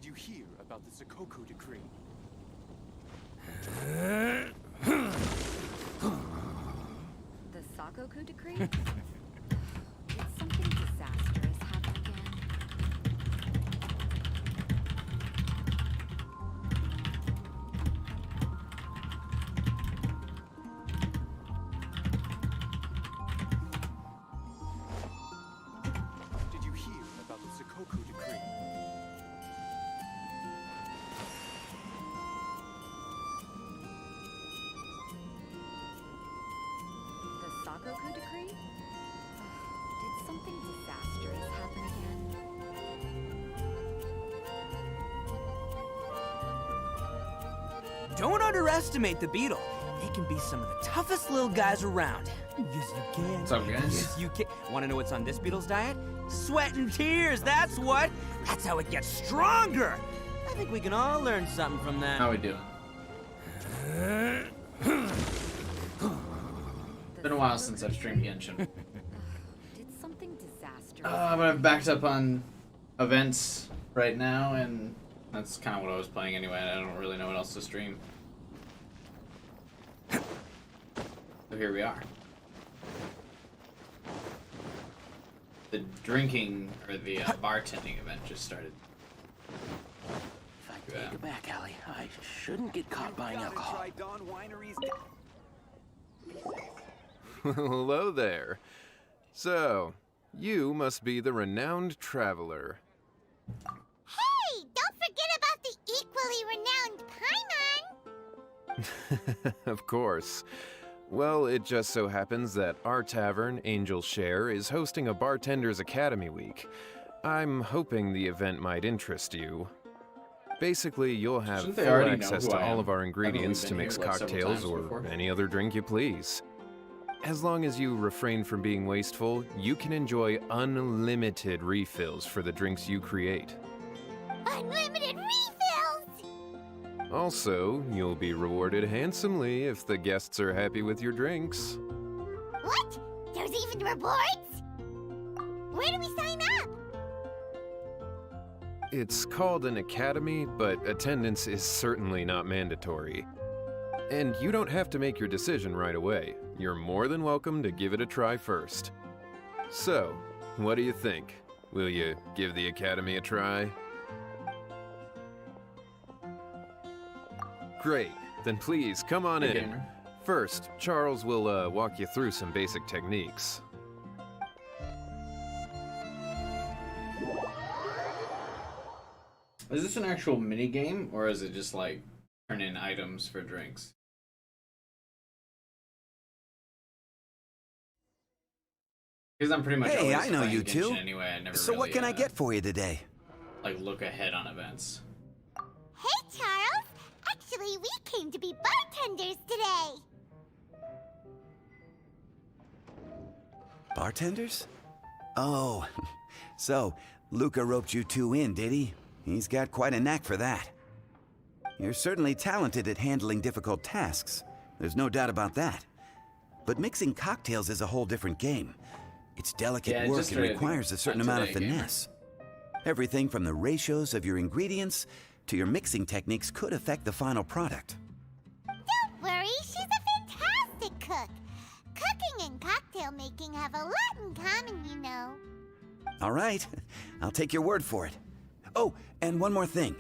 Did you hear about the Sakoku decree? The Sakoku decree? Did something disastrous happen again? Did you hear about the Sakoku decree? The Sakoku decree? Did something disastrous happen again? Don't underestimate the beetle. They can be some of the toughest little guys around. Yes, you can. What's up, guys? Yes, you can. Want to know what's on this beetle's diet? Sweat and tears, that's what. That's how it gets stronger. I think we can all learn something from that. How we doing? Been a while since I've streamed Genshin. Did something disastrous But I'm backed up on events right now, and that's kind of what I was playing anyway. I don't really know what else to stream. So here we are. The drinking, or the bartending event just started. If I take it back, Allie, I shouldn't get caught buying alcohol. Hello there. So, you must be the renowned traveler. Hey, don't forget about the equally renowned Paimon! Of course. Well, it just so happens that our tavern, Angel's Share, is hosting a Bartender's Academy week. I'm hoping the event might interest you. Basically, you'll have Shouldn't they full already know access who to I all am? of our Haven't we ingredients been to here, mix like, several cocktails times or before? any other drink you please. As long as you refrain from being wasteful, you can enjoy unlimited refills for the drinks you create. Unlimited refills! Also, you'll be rewarded handsomely if the guests are happy with your drinks. What? There's even rewards? Where do we sign up? It's called an academy, but attendance is certainly not mandatory. And you don't have to make your decision right away. You're more than welcome to give it a try first. So, what do you think? Will you give the academy a try? Great. Then please, come on Hey, in. gamer. First, Charles will walk you through some basic techniques. Is this an actual mini game, or is it just like turn in items for drinks? Because I'm pretty much Hey, always I know playing you two. Genshin anyway. I never So what really, can I get for you today? like look ahead on events. Hey, Charles! Actually, we came to be bartenders today! Bartenders? Oh, so Luca roped you two in, did he? He's got quite a knack for that. You're certainly talented at handling difficult tasks. There's no doubt about that. But mixing cocktails is a whole different game. It's delicate Yeah, it work just and started requires a certain amount of today, gamer. finesse. Everything from the ratios of your ingredients to your mixing techniques could affect the final product. Don't worry, she's a fantastic cook! Cooking and cocktail making have a lot in common, you know. All right, I'll take your word for it. Oh, and one more thing.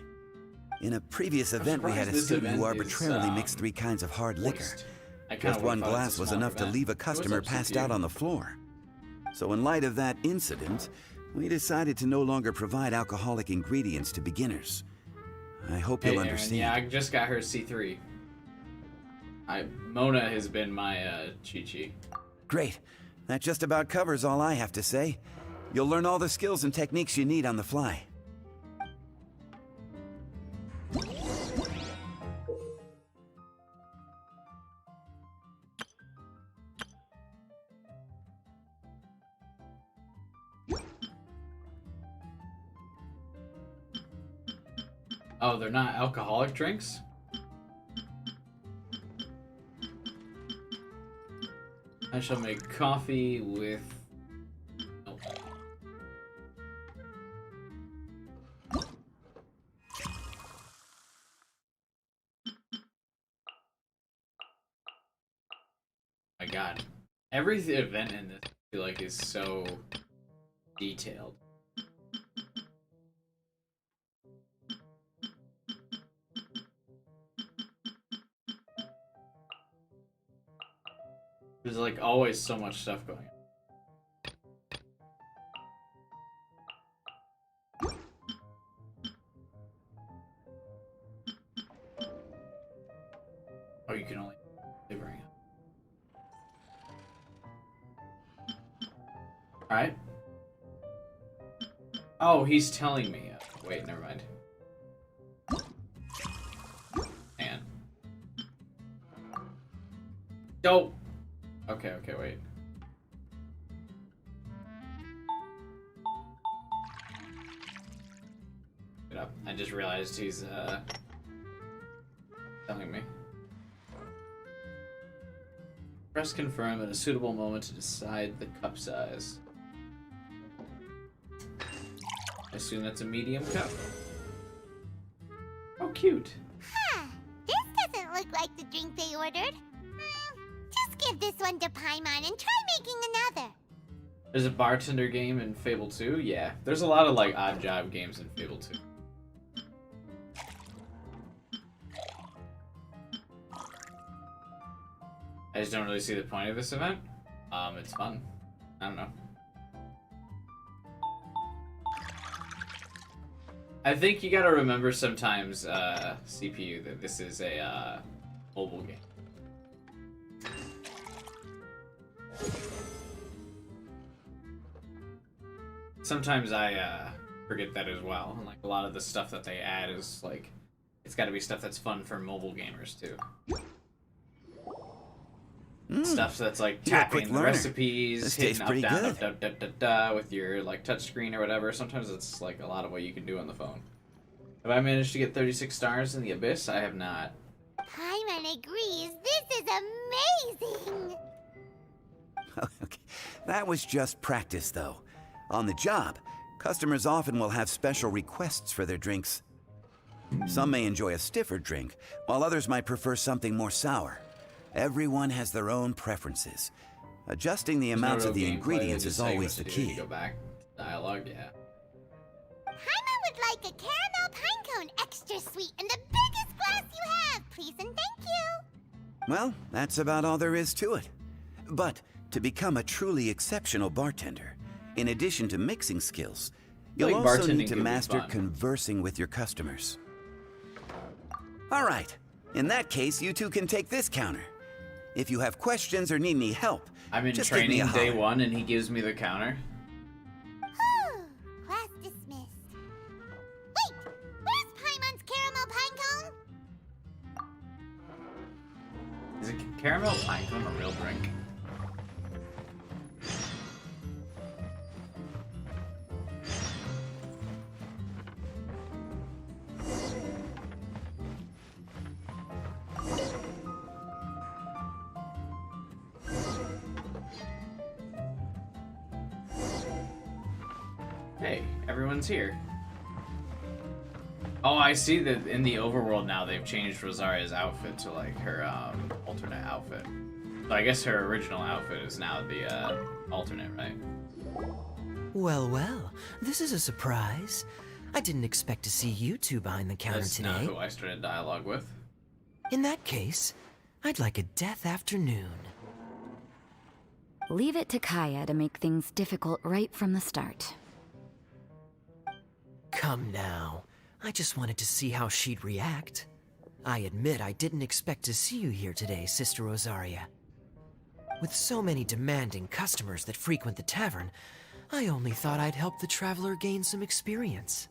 In a previous event, we had a surprised this student who event arbitrarily is, mixed 3 kinds of hard liquor. Moist. I kinda Just one would've thought glass it's a was small enough to event. leave a What's customer up, passed CPU? out on the floor. So in light of that incident, we decided to no longer provide alcoholic ingredients to beginners. I hope Hey, you'll Aaron, understand. yeah, I just got her C3. Mona has been my Chi-Chi. Great. That just about covers all I have to say. You'll learn all the skills and techniques you need on the fly. Oh, they're not alcoholic drinks? I shall make coffee with... Oh. god. Every event in this, I feel like, is so detailed. There's like always so much stuff going on. Oh, you can only bring it. Alright. Oh, he's telling me. Wait, never mind. Man. Dope. Okay, wait. Get up. I just realized he's, telling me. Press confirm at a suitable moment to decide the cup size. I assume that's a medium cup. Oh, cute. Huh. This doesn't look like the drink they ordered. Just give this one to Paimon and try making another. There's a bartender game in Fable 2? Yeah. There's a lot of, like, odd job games in Fable 2. I just don't really see the point of this event. It's fun. I don't know. I think you gotta remember sometimes, CPU, that this is a, mobile game. Sometimes I, forget that as well. And, like, a lot of the stuff that they add is, like, it's gotta be stuff that's fun for mobile gamers, too. Stuff that's like You're a tapping quick the learner. recipes, This hitting tastes up, pretty down, good. up, da, da, da, with your like touch screen or whatever. Sometimes it's like a lot of what you can do on the phone. Have I managed to get 36 stars in the Abyss? I have not. Paimon agrees. This is amazing. Okay. That was just practice, though. On the job, customers often will have special requests for their drinks. Some may enjoy a stiffer drink, while others might prefer something more sour. Everyone has their own preferences. Adjusting the There's no amounts real of the gameplay, ingredients they is just tell you always what the to do. key. You go back to dialogue, yeah. Paimon would like a caramel pine cone extra sweet in the biggest glass you have, please and thank you. Well, that's about all there is to it. But to become a truly exceptional bartender, in addition to mixing skills, you'll Like also bartending need to could be master fun. conversing with your customers. All right. In that case, you two can take this counter. If you have questions or need any help, I'm in just give me training a day holler. 1 and he gives me the counter. Whew, class dismissed. Wait, where's Paimon's caramel pine cone? Is it caramel pine cone a real drink? Hey, everyone's here. Oh, I see that in the overworld now they've changed Rosaria's outfit to like her alternate outfit. So I guess her original outfit is now the alternate, right? Well, well, this is a surprise. I didn't expect to see you two behind the counter That's today. not who I started dialogue with. In that case, I'd like a death afternoon. Leave it to Kaya to make things difficult right from the start. Come now. I just wanted to see how she'd react. I admit I didn't expect to see you here today, Sister Rosaria. With so many demanding customers that frequent the tavern, I only thought I'd help the traveler gain some experience.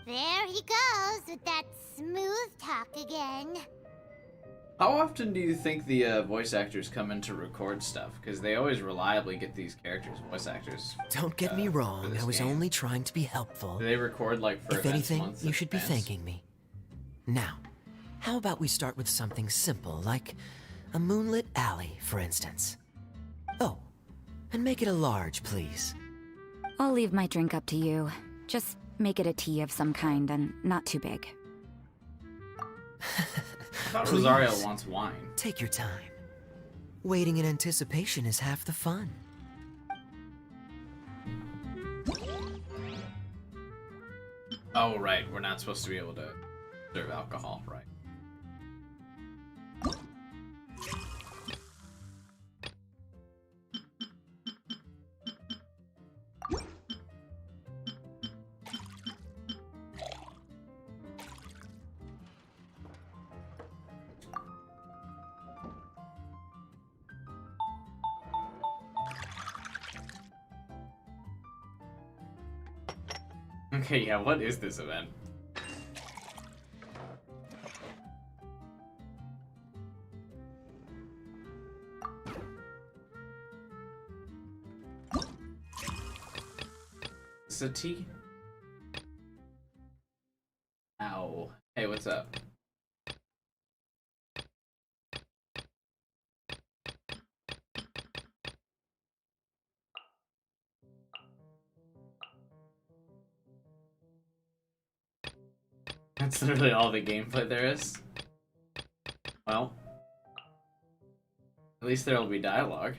There he goes with that smooth talk again. How often do you think the voice actors come in to record stuff? Because they always reliably get these characters, voice actors. Don't get me for wrong, this I was game. only trying to be helpful. Do they record like for If events anything, months you in should be advance? thanking me. Now, how about we start with something simple, like a moonlit alley, for instance? Oh, and make it a large, please. I'll leave my drink up to you. Just make it a tea of some kind and not too big. I thought Rosario Please. wants wine. Take your time. Waiting in anticipation is half the fun. Oh, right. We're not supposed to be able to serve alcohol, right? Okay, yeah, what is this event? Is it tea? Ow. Hey, what's up? That's literally all the gameplay there is. Well, at least there will be dialogue.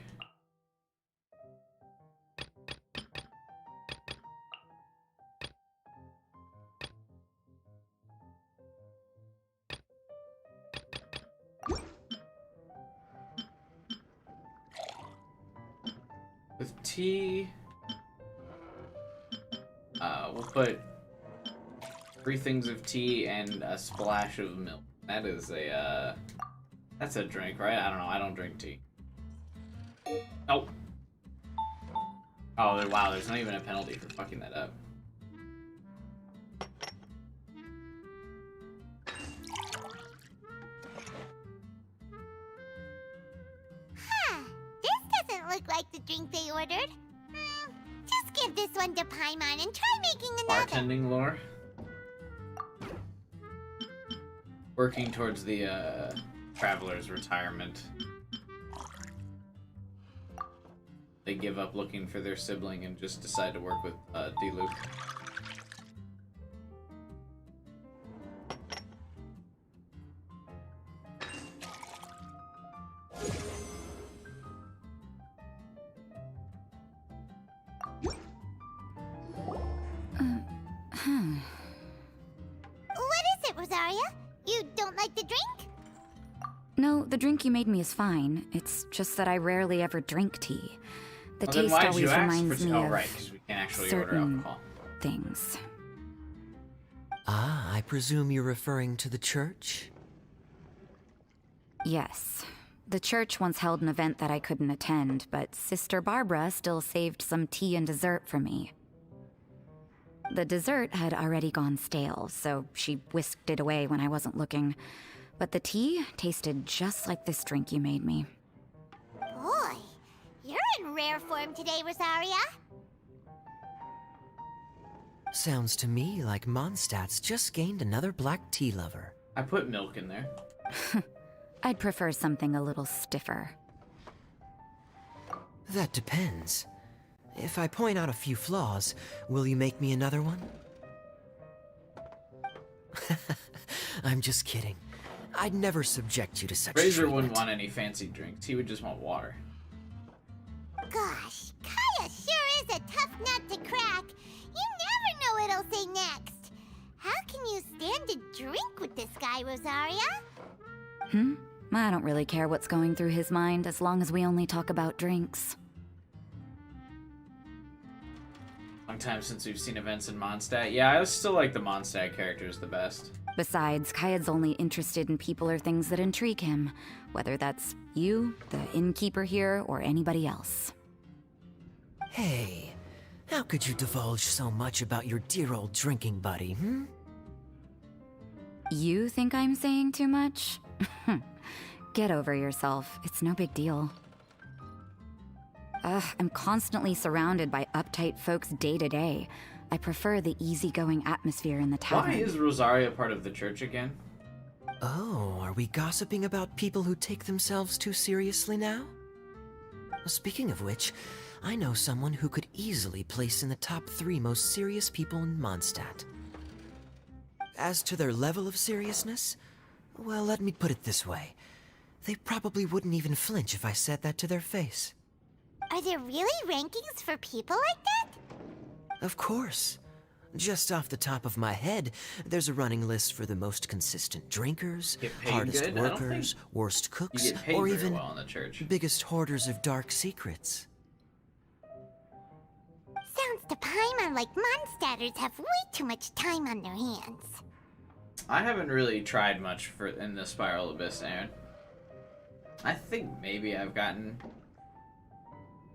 With tea, we'll put 3 things of tea and a splash of milk. That is a, that's a drink, right? I don't know, I don't drink tea. Oh! Oh, wow, there's not even a penalty for fucking that up. Huh. This doesn't look like the drink they ordered. Just give this one to Paimon and try making another. Bartending lore. Working towards the traveler's retirement. They give up looking for their sibling and just decide to work with D-Loop. What is it, Rosaria? You don't like the drink? No, the drink you made me is fine. It's just that I rarely ever drink tea. The Well, then taste why'd always you ask reminds for me oh, of right, because we can't actually order certain alcohol. things. Ah, I presume you're referring to the church? Yes. The church once held an event that I couldn't attend, but Sister Barbara still saved some tea and dessert for me. The dessert had already gone stale, so she whisked it away when I wasn't looking. But the tea tasted just like this drink you made me. Boy, you're in rare form today, Rosaria. Sounds to me like Mondstadt's just gained another black tea lover. I put milk in there. I'd prefer something a little stiffer. That depends. If I point out a few flaws, will you make me another one? I'm just kidding. I'd never subject you to such Razor treatment. wouldn't want any fancy drinks. He would just want water. Gosh, Kaya sure is a tough nut to crack. You never know what he'll say next. How can you stand to drink with this guy, Rosaria? I don't really care what's going through his mind as long as we only talk about drinks. Long time since we've seen events in Mondstadt. Yeah, I still like the Mondstadt characters the best. Besides, Kayad's only interested in people or things that intrigue him, whether that's you, the innkeeper here, or anybody else. Hey, how could you divulge so much about your dear old drinking buddy, You think I'm saying too much? Get over yourself. It's no big deal. I'm constantly surrounded by uptight folks day to day. I prefer the easygoing atmosphere in the tavern. Why is Rosaria part of the church again? Oh, are we gossiping about people who take themselves too seriously now? Well, speaking of which, I know someone who could easily place in the top 3 most serious people in Mondstadt. As to their level of seriousness, well, let me put it this way. They probably wouldn't even flinch if I said that to their face. Are there really rankings for people like that? Of course. Just off the top of my head, there's a running list for the most consistent drinkers, Get paid hardest good? I don't workers, think worst You cooks, get paid or very even well in the church. biggest hoarders of dark secrets. Sounds to Paimon like Mondstadters have way too much time on their hands. I haven't really tried much for in the Spiral Abyss, Aaron. I think maybe I've gotten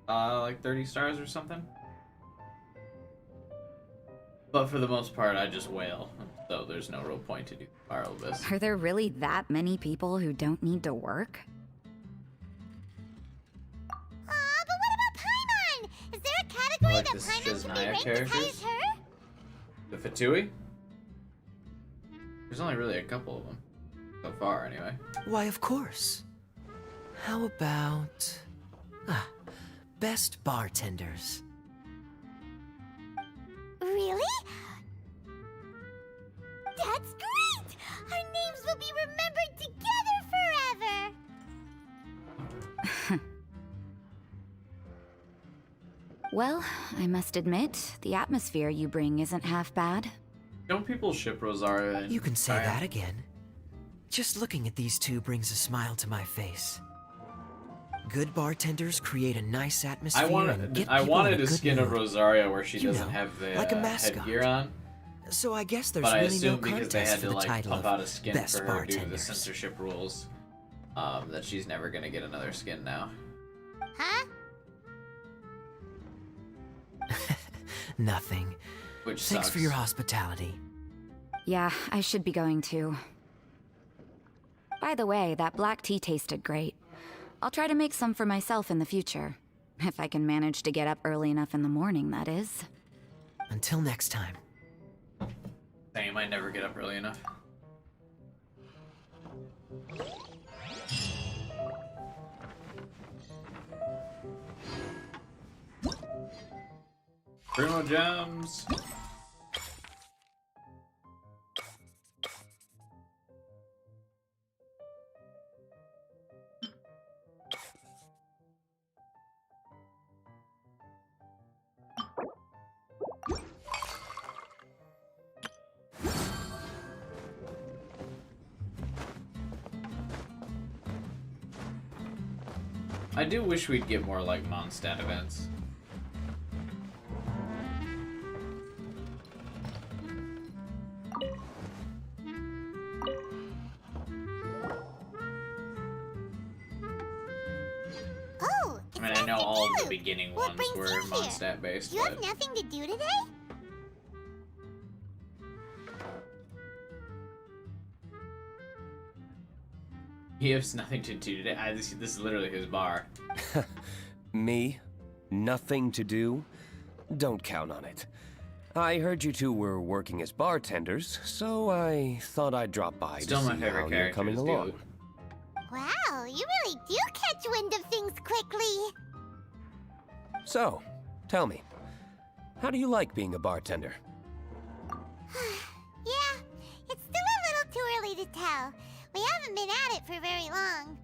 like 30 stars or something. But for the most part, I just wail, so there's no real point to do Spiral Abyss. Are there really that many people who don't need to work? Aw, but what about Paimon? Is there a category Like that the Paimon can be Shizanaya ranked as high characters? as her? The Fatui? There's only really a couple of them. So far, anyway. Why, of course. How about... best bartenders. Really? That's great! Our names will be remembered together forever! Well, I must admit, the atmosphere you bring isn't half bad. Don't people ship Rosaria and You can say Kaya? that again. Just looking at these two brings a smile to my face. Good bartenders create a nice atmosphere and get I people wanted in a a good skin of mood. Rosaria where she You doesn't know, have the like a mascot. headgear on. So I guess there's But I really no assume because they contest had for to the like title pump of out a skin best for her due to the bartenders. censorship rules, that she's never gonna get another skin now. Huh? Nothing. Which Thanks sucks. for your hospitality. Yeah, I should be going too. By the way, that black tea tasted great. I'll try to make some for myself in the future. If I can manage to get up early enough in the morning, that is. Until next time. Same, I never get up early enough. Primo Gems. I do wish we'd get more like Mondstadt events. Oh, I mean, I know all of the beginning What ones brings were you here? Mondstadt based, You have but nothing to do today? he has nothing to do today. This is literally his bar. Me? Nothing to do? Don't count on it. I heard you two were working as bartenders, so I thought I'd drop by Still to my see favorite how you're character coming is along. Dude. Wow, you really do catch wind of things quickly. So, tell me, how do you like being a bartender? Yeah, it's still a little too early to tell. We haven't been at it for very long.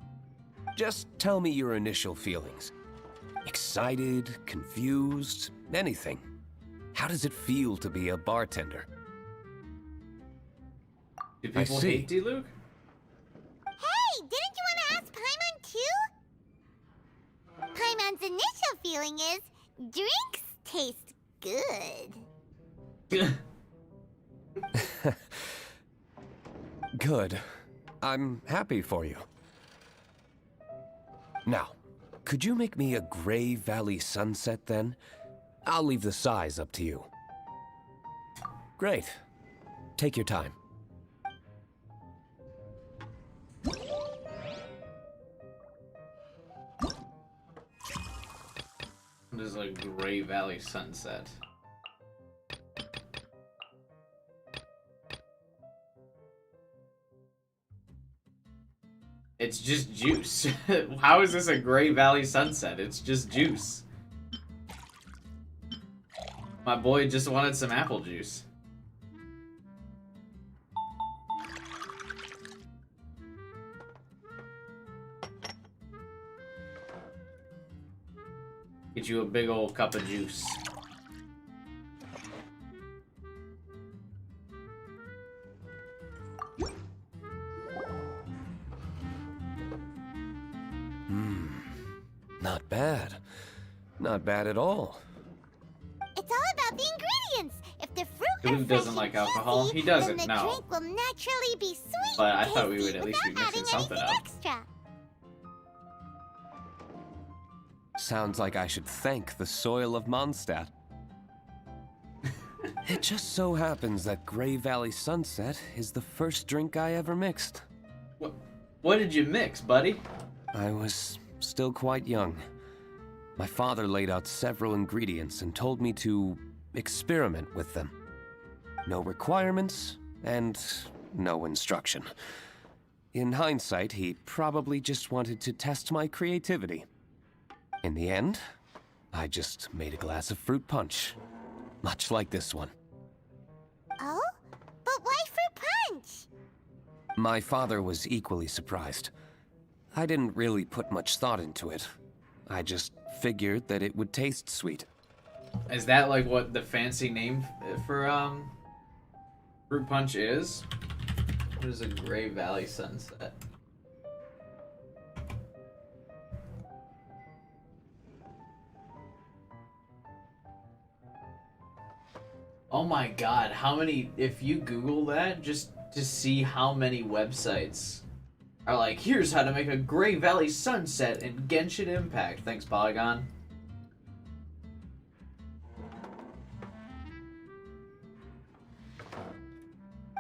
Just tell me your initial feelings. Excited, confused, anything. How does it feel to be a bartender? Do I people see. hate D-Luke? Hey, didn't you want to ask Paimon too? Paimon's initial feeling is drinks taste good. Good. I'm happy for you. Now, could you make me a Gray Valley sunset then? I'll leave the size up to you. Great. Take your time. There's a Gray Valley sunset. It's just juice. How is this a Gray Valley sunset? It's just juice. My boy just wanted some apple juice. Get you a big old cup of juice. Not bad. Not bad at all. It's all about the ingredients. If the fruit Who are doesn't fresh like and alcohol? juicy, He doesn't, then the no. drink will naturally be sweet But I and thought we would tasty at least be without mixing adding something anything up. extra. Sounds like I should thank the soil of Mondstadt. It just so happens that Grey Valley Sunset is the first drink I ever mixed. What did you mix, buddy? I was still quite young. My father laid out several ingredients and told me to experiment with them. No requirements and no instruction. In hindsight, he probably just wanted to test my creativity. In the end, I just made a glass of fruit punch, much like this one. Oh? But why fruit punch? My father was equally surprised. I didn't really put much thought into it. I just figured that it would taste sweet. Is that like what the fancy name for fruit punch is? What is a Grey Valley Sunset? Oh my god, how many, if you Google that, just to see how many websites are like, here's how to make a Grey Valley Sunset in Genshin Impact. Thanks, Polygon.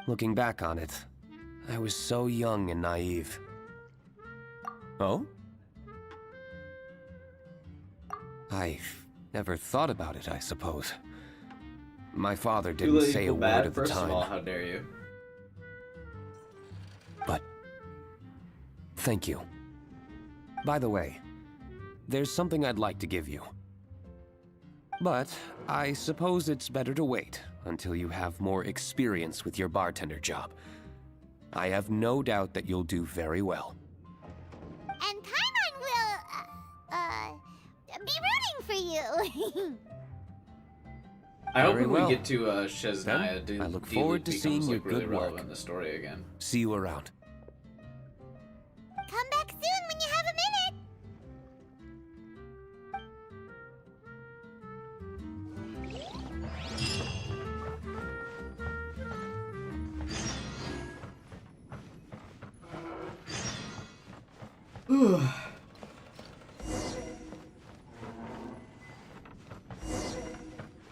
Looking back on it, I was so young and naive. Oh? I never thought about it, I suppose. My father didn't say a word at the First time. of all, how dare you? But thank you. By the way, there's something I'd like to give you. But I suppose it's better to wait until you have more experience with your bartender job. I have no doubt that you'll do very well. And Paimon will, be rooting for you. I hope Very when well. we get to Shesnaya, Then, I look forward to seeing your really good relevant work. in the story again. See you around. Come back soon when you have a minute.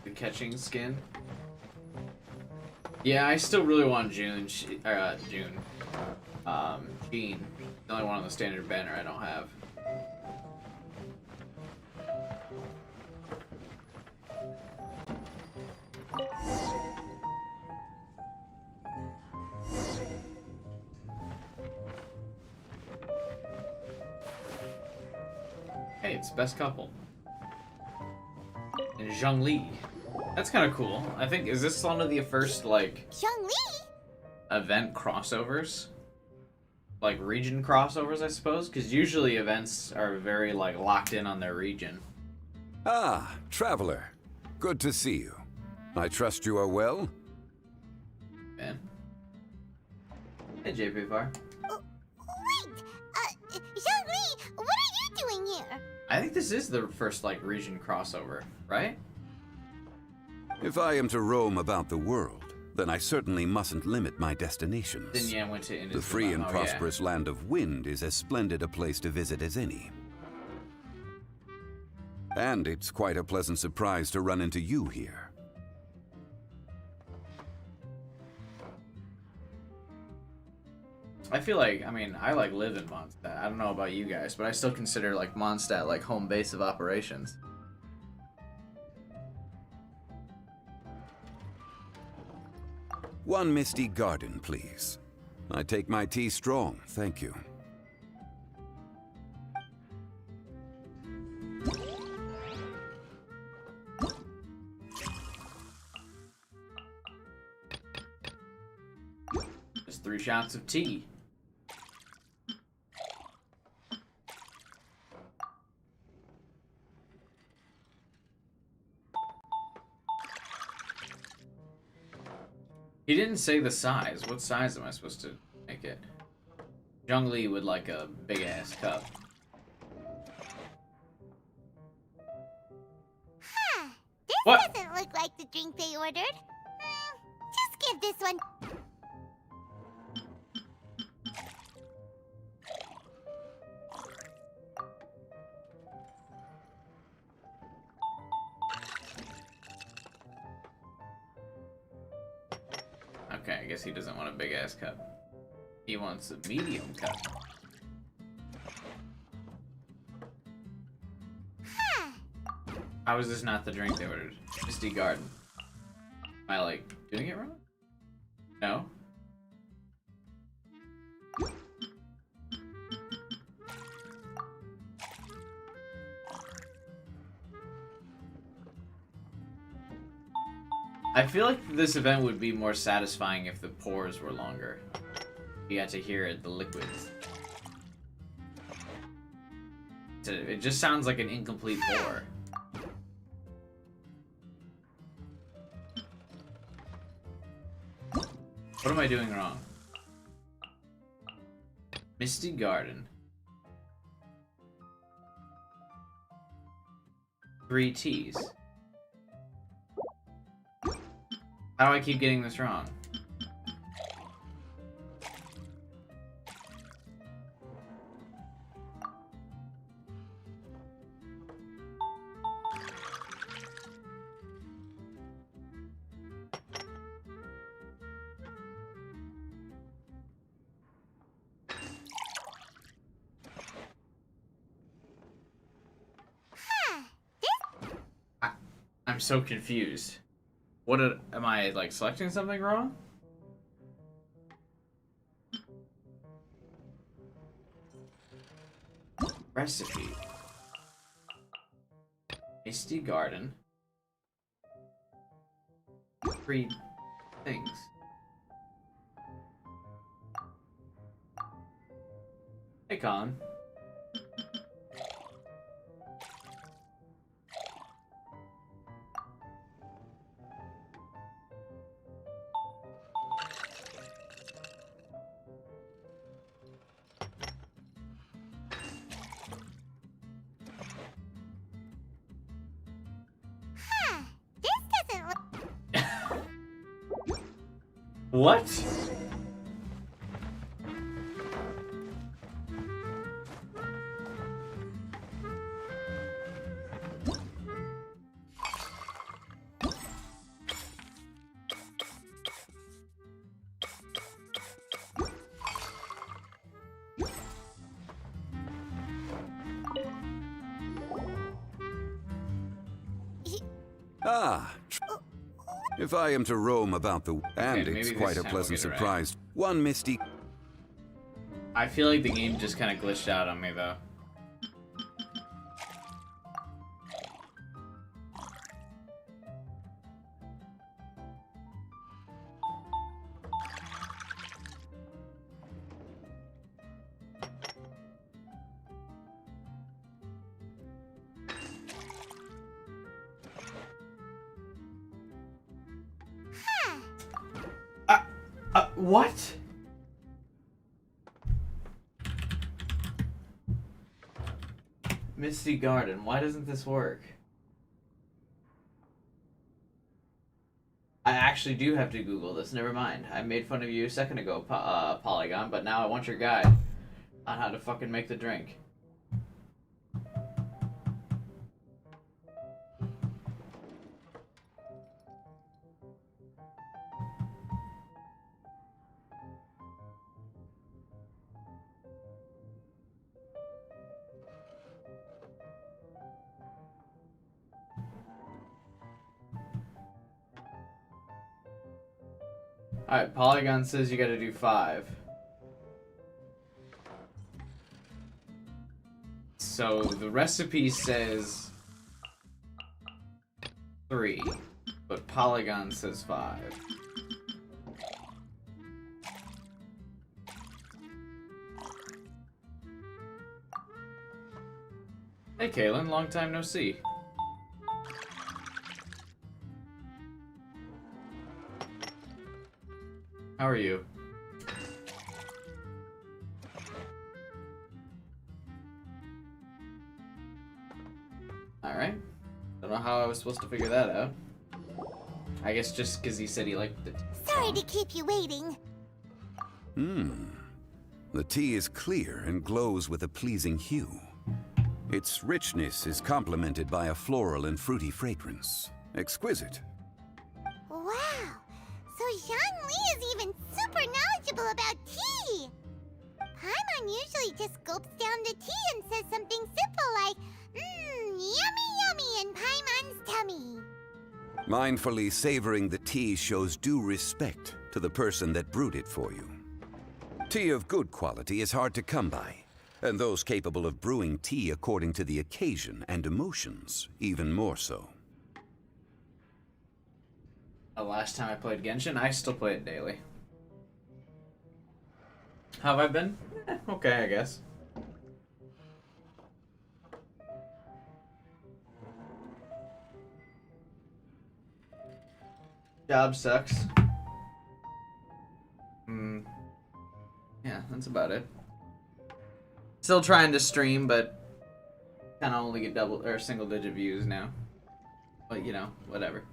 The catching skin. Yeah, I still really want June. Jean. The only one on the standard banner I don't have. Hey, it's best couple. And Zhongli. That's kind of cool. I think, is this one of the first, like, Zhongli? event crossovers? Like, region crossovers, I suppose? Because usually events are very, like, locked in on their region. Ah, traveler. Good to see you. I trust you are well? Man. Hey, JP5. Wait, Zhongli, what are you doing here? I think this is the first, like, region crossover, right? If I am to roam about the world, then I certainly mustn't limit my destinations. Then yeah, I went to Innisfree. The free and Oh, prosperous land of Wind is as splendid a place to visit as any. And it's quite a pleasant surprise to run into you here. I feel like, I mean, I like live in Mondstadt. I don't know about you guys, but I still consider like Mondstadt like home base of operations. One misty garden, please. I take my tea strong, thank you. Just 3 shots of tea. He didn't say the size. What size am I supposed to make it? Zhongli would like a big ass cup. Huh. This What? doesn't look like the drink they ordered. Just give this one. Okay, I guess he doesn't want a big ass cup. He wants a medium cup. Huh. How is this not the drink they ordered? Misty Garden. Am I, like, doing it wrong? No? I feel like this event would be more satisfying if the pours were longer. You had to hear the liquids. It just sounds like an incomplete pour. What am I doing wrong? Misty Garden. 3 teas. How do I keep getting this wrong? I'm so confused. Am I, like, selecting something wrong? Recipe. Misty Garden. 3 things. Hey, Colin. Huh. This doesn't look. What? Ah. If I am to roam about the... And maybe it's this quite a time we'll pleasant get it right. surprise. One misty... I feel like the game just kind of glitched out on me, though. What? Misty Garden, why doesn't this work? I actually do have to Google this, never mind. I made fun of you a second ago, Polygon, but now I want your guide on how to fucking make the drink. Alright, Polygon says you gotta do 5. So the recipe says 3, but Polygon says 5. Hey Kaylin, long time no see. How are you? Alright. Don't know how I was supposed to figure that out. I guess just because he said he liked it. Sorry to keep you waiting. The tea is clear and glows with a pleasing hue. Its richness is complemented by a floral and fruity fragrance. Exquisite. Wow. So Zhang Li is even super knowledgeable about tea. Paimon usually just gulps down the tea and says something simple like, yummy yummy in Paimon's tummy. Mindfully savoring the tea shows due respect to the person that brewed it for you. Tea of good quality is hard to come by, and those capable of brewing tea according to the occasion and emotions, even more so. The last time I played Genshin, I still play it daily. How have I been? Okay, I guess. Job sucks. Yeah, that's about it. Still trying to stream, but kind of only get double or single-digit views now. But you know, whatever.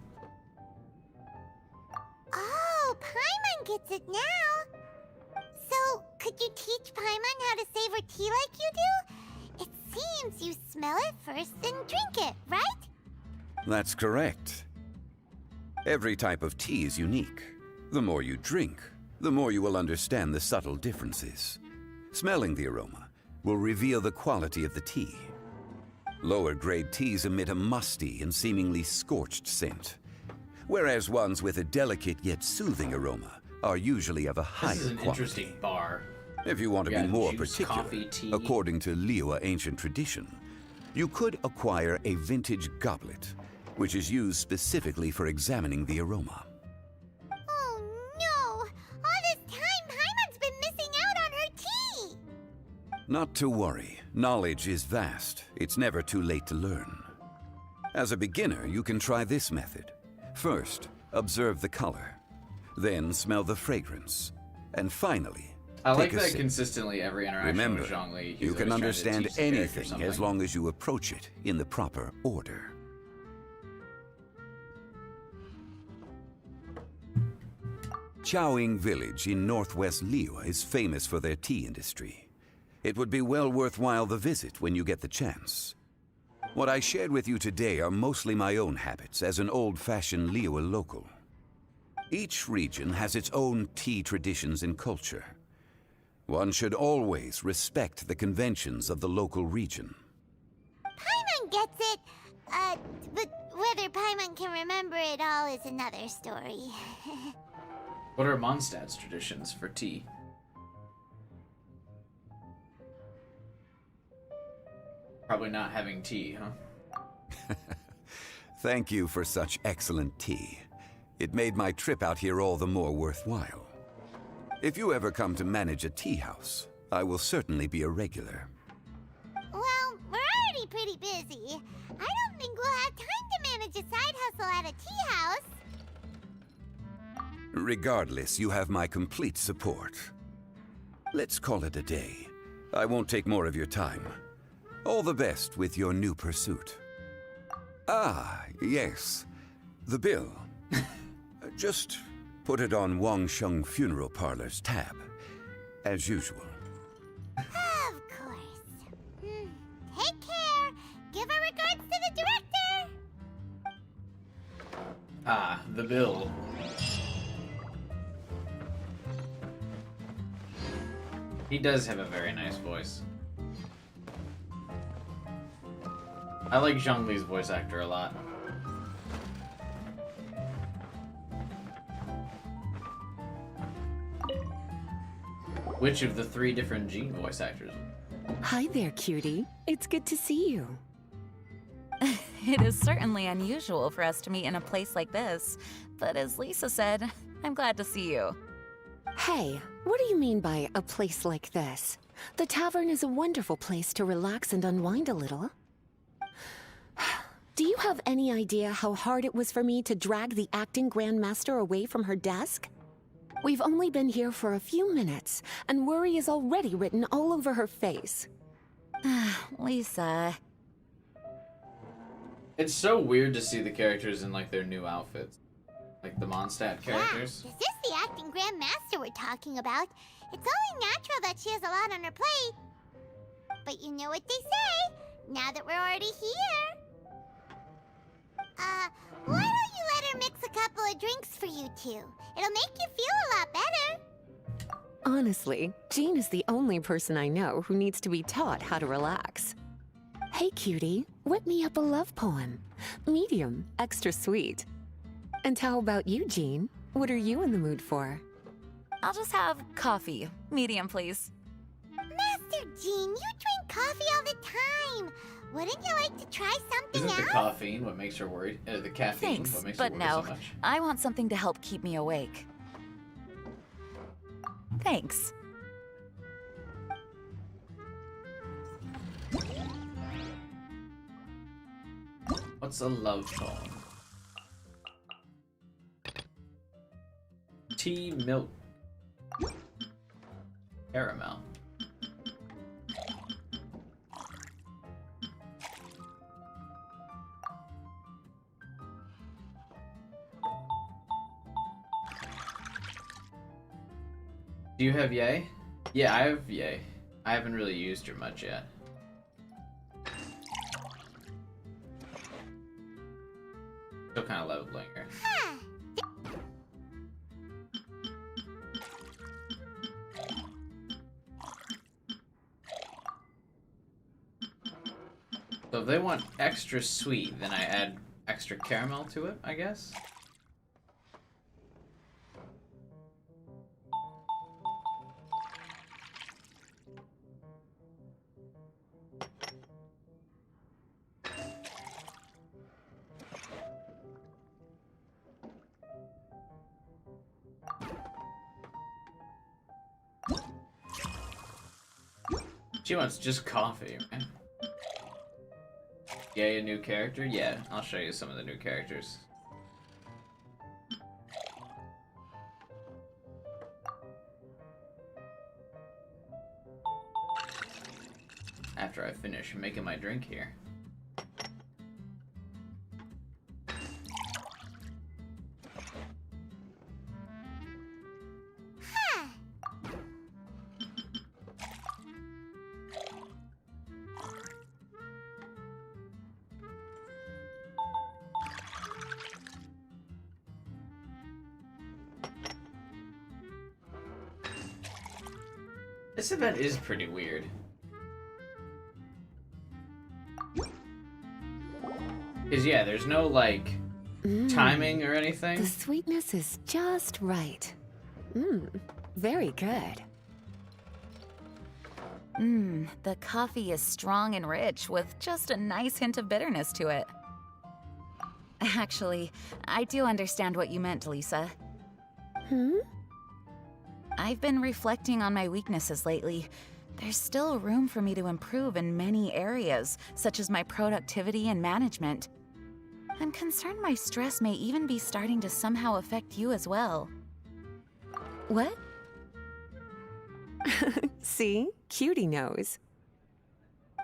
Oh, Paimon gets it now. So, could you teach Paimon how to savor tea like you do? It seems you smell it first and drink it, right? That's correct. Every type of tea is unique. The more you drink, the more you will understand the subtle differences. Smelling the aroma will reveal the quality of the tea. Lower grade teas emit a musty and seemingly scorched scent, whereas ones with a delicate yet soothing aroma are usually of a higher This is an quality. interesting bar. If you want to Yeah, be more juice, particular, coffee, tea. according to Liyue ancient tradition, you could acquire a vintage goblet, which is used specifically for examining the aroma. Oh no! All this time, Paimon's been missing out on her tea! Not to worry. Knowledge is vast. It's never too late to learn. As a beginner, you can try this method. First, observe the color. Then smell the fragrance. And finally, I like take a that sip. consistently every interaction Remember, with Zhongli. you can understand anything as long as you approach it in the proper order. Chaoying Village in northwest Liyue is famous for their tea industry. It would be well worthwhile the visit when you get the chance. What I shared with you today are mostly my own habits as an old-fashioned Liyue local. Each region has its own tea traditions and culture. One should always respect the conventions of the local region. Paimon gets it, but whether Paimon can remember it all is another story. What are Mondstadt's traditions for tea? Probably not having tea, huh? Thank you for such excellent tea. It made my trip out here all the more worthwhile. If you ever come to manage a tea house, I will certainly be a regular. Well, we're already pretty busy. I don't think we'll have time to manage a side hustle at a tea house. Regardless, you have my complete support. Let's call it a day. I won't take more of your time. All the best with your new pursuit. Ah, yes. The bill. Just put it on Wang Sheng Funeral Parlor's tab. As usual. Of course. Take care. Give our regards to the director. Ah, the bill. He does have a very nice voice. I like Zhongli's voice actor a lot. Which of the 3 different Jean voice actors? Hi there, cutie. It's good to see you. It is certainly unusual for us to meet in a place like this, but as Lisa said, I'm glad to see you. Hey, what do you mean by a place like this? The tavern is a wonderful place to relax and unwind a little. Do you have any idea how hard it was for me to drag the acting grandmaster away from her desk? We've only been here for a few minutes, and worry is already written all over her face. Lisa. It's so weird to see the characters in like their new outfits. Like the Mondstadt characters. Yeah, this is the acting grandmaster we're talking about. It's only natural that she has a lot on her plate. But you know what they say, now that we're already here. Why don't you let her mix a couple of drinks for you two? It'll make you feel a lot better. Honestly, Jean is the only person I know who needs to be taught how to relax. Hey, cutie, whip me up a love poem. Medium, extra sweet. And how about you, Jean? What are you in the mood for? I'll just have coffee. Medium, please. Master Jean, you drink coffee all the time. Wouldn't you like to try something Isn't the else? caffeine what makes her worried? The caffeine Thanks, what makes but her worry no. so much? I want something to help keep me awake. Thanks. What's a love poem? Tea, milk, caramel. Do you have Yay? Yeah, I have Yay. I haven't really used her much yet. Still kind of leveling her. Huh. So if they want extra sweet, then I add extra caramel to it, I guess? She wants just coffee, right? Yay, a new character? Yeah, I'll show you some of the new characters. After I finish making my drink here. Huh. This event is pretty weird. Cause yeah, there's no like timing or anything. The sweetness is just right. Very good. The coffee is strong and rich with just a nice hint of bitterness to it. Actually, I do understand what you meant, Lisa. I've been reflecting on my weaknesses lately. There's still room for me to improve in many areas, such as my productivity and management. I'm concerned my stress may even be starting to somehow affect you as well. What? See? Cutie knows.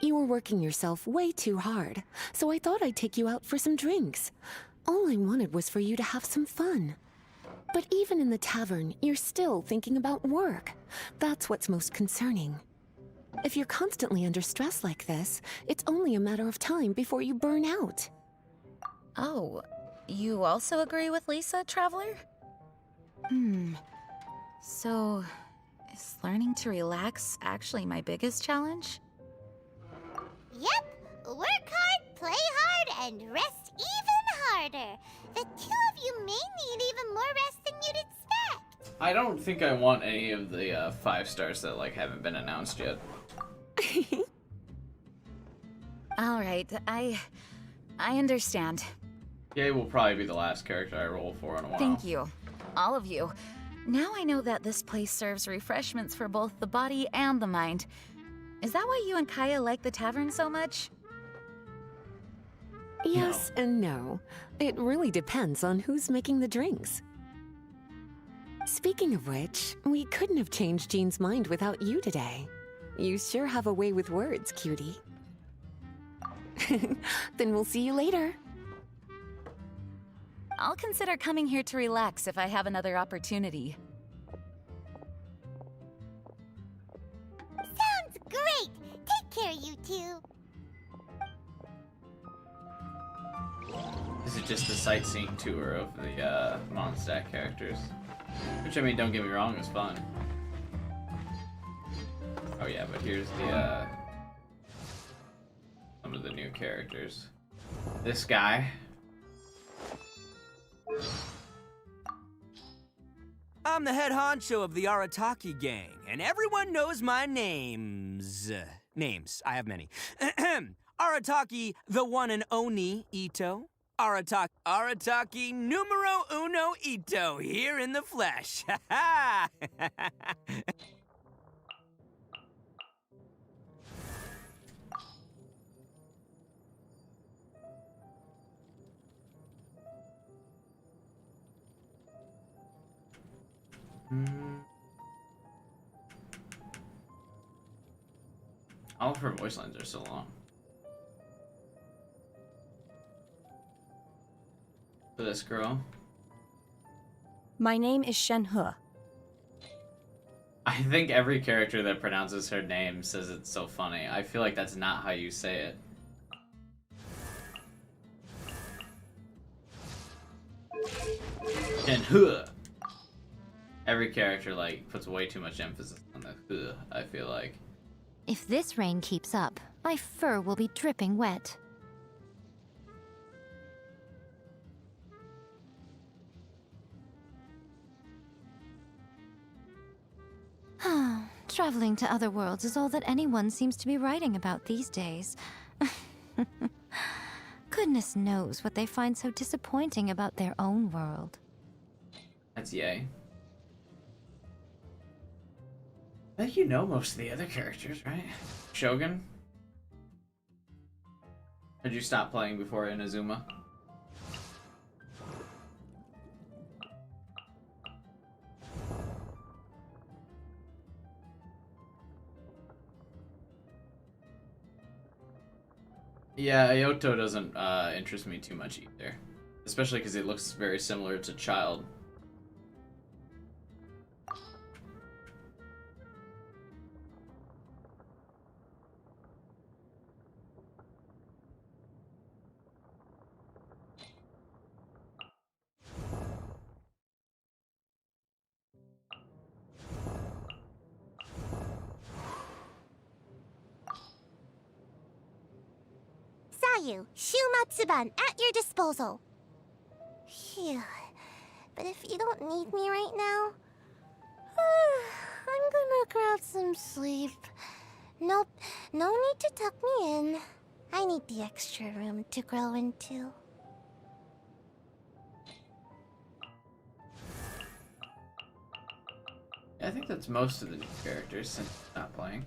You were working yourself way too hard, so I thought I'd take you out for some drinks. All I wanted was for you to have some fun. But even in the tavern, you're still thinking about work. That's what's most concerning. If you're constantly under stress like this, it's only a matter of time before you burn out. Oh, you also agree with Lisa, Traveler? So, is learning to relax actually my biggest challenge? Yep. Work hard, play hard, and rest even harder. The two of you may need even more rest than you'd expect. I don't think I want any of the 5 stars that like haven't been announced yet. All right, I understand. Yay will probably be the last character I roll for in a while. Thank you, all of you. Now I know that this place serves refreshments for both the body and the mind. Is that why you and Kaya like the tavern so much? Yes and no. It really depends on who's making the drinks. Speaking of which, we couldn't have changed Jean's mind without you today. You sure have a way with words, cutie. Then we'll see you later. I'll consider coming here to relax if I have another opportunity. Sounds great! Take care, you two. This is just the sightseeing tour of the Mondstadt characters. Which, I mean, don't get me wrong, is fun. Oh yeah, but here's the some of the new characters. This guy. I'm the head honcho of the Arataki gang, and everyone knows my names. I have many. Arataki, the one and only Ito. Arataki numero uno Ito, here in the flesh. Ha ha! All of her voice lines are so long. For this girl, My name is Shen He. I think every character that pronounces her name says it's so funny. I feel like that's not how you say it. And huh. Every character like puts way too much emphasis on the huh, I feel like. If this rain keeps up, my fur will be dripping wet. Traveling to other worlds is all that anyone seems to be writing about these days. Goodness knows what they find so disappointing about their own world. That's yay. I think you know most of the other characters, right? Shogun? Did you stop playing before Inazuma? Yeah, Ayoto doesn't interest me too much either. Especially because it looks very similar to Child. Sayu, Shumatsuban at your disposal. Phew. But if you don't need me right now, I'm gonna grab some sleep. Nope, no need to tuck me in. I need the extra room to grow into. Yeah, I think that's most of the new characters since I'm not playing.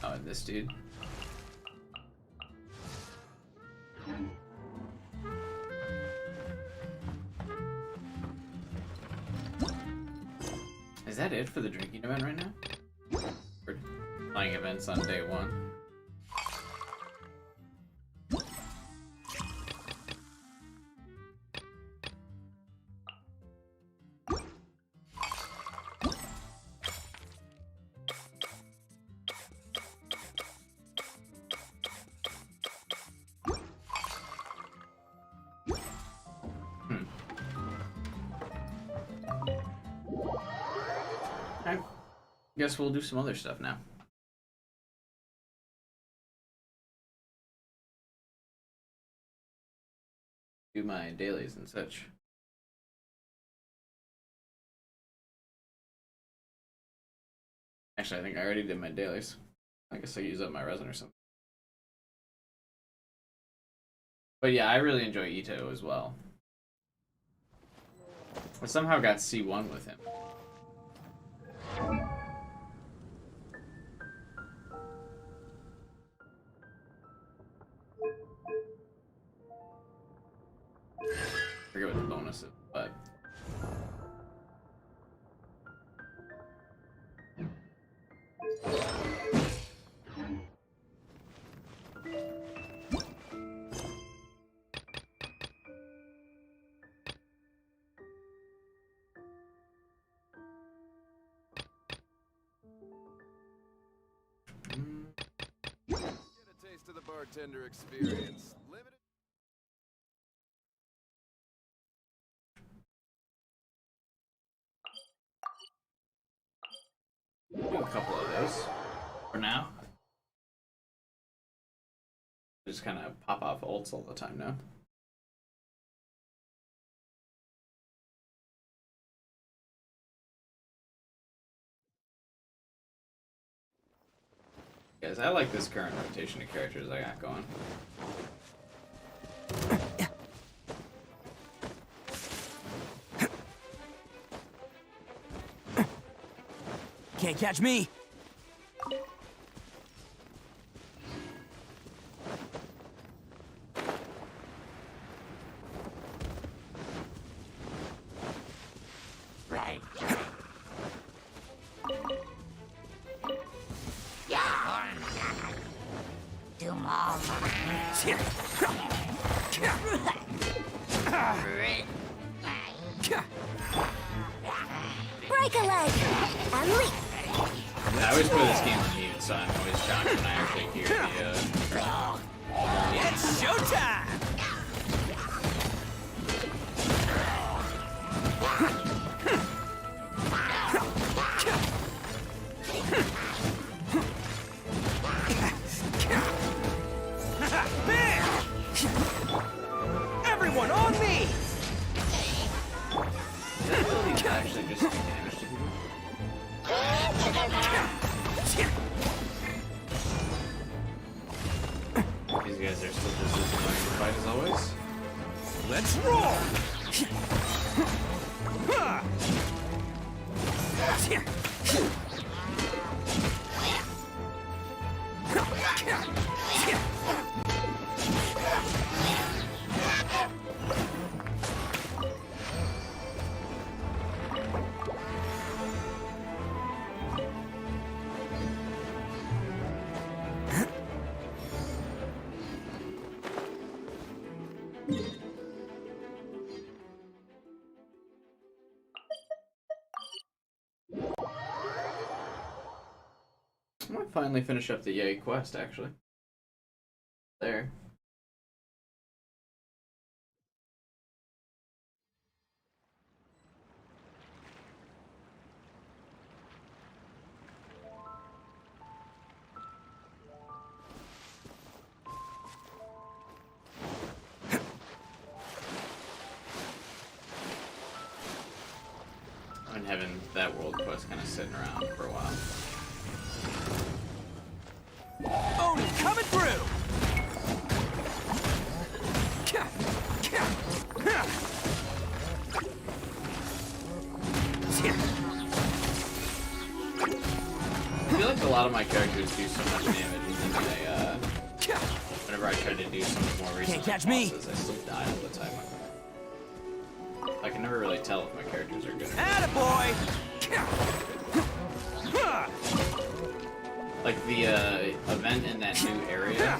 Oh, and this dude. Is that it for the drinking event right now? We're playing events on day one. Guess we'll do some other stuff now. Do my dailies and such. Actually, I think I already did my dailies. I guess I'll use up my resin or something. But yeah, I really enjoy Ito as well. I somehow got C1 with him. bartender experience. Limited. Do a couple of those for now. Just kind of pop off ults all the time now. Guys, I like this current rotation of characters I got going. Can't catch me! Right. Break a leg and leap. I always play this game on mute, so I'm always shocked when I actually hear the It's showtime! Bam! Everyone on me! actually just do damage to people. These guys are still just as annoying to fight as always. Let's roll! I might finally finish up the Yay quest, actually. There. I've been having that world quest kind of sitting around for a while. Oh, coming through! I feel like a lot of my characters do so much damage, and then whenever I try to do some more recent catch me. bosses, I still die all the time. I can never really tell if my characters are good or not. Attaboy! Like the event in that new area,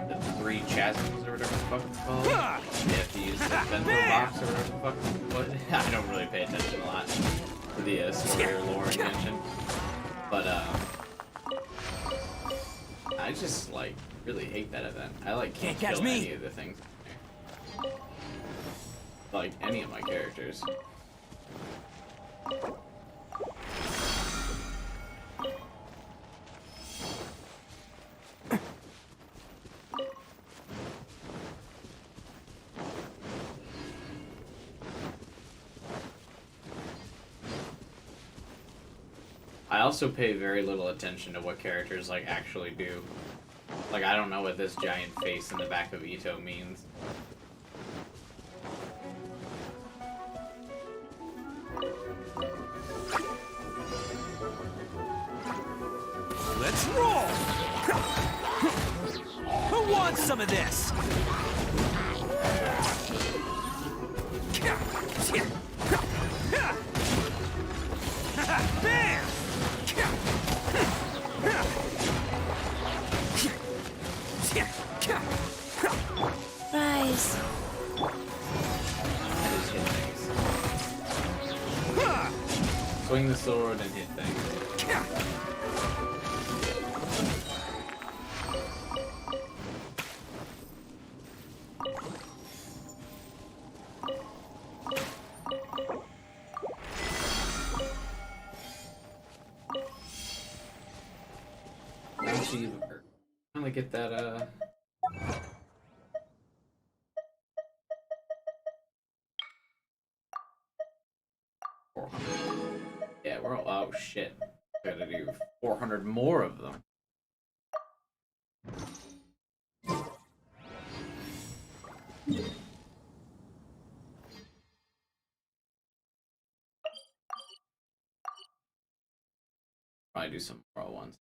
the 3 chasms or whatever the fuck it's called. You have to use the bento box or whatever the fuck. What? I don't really pay attention a lot to the story or lore in Genshin, but I just like really hate that event. I like can't catch kill me. any of the things. Like any of my characters. I also pay very little attention to what characters like actually do. Like I don't know what this giant face in the back of Ito means. Let's roll! Who wants some of this? Bam! Rise. Swing the sword and hit things. achieve or finally get that yeah, we're all, oh shit. Gotta do 400 more of them. Probably do some more ones.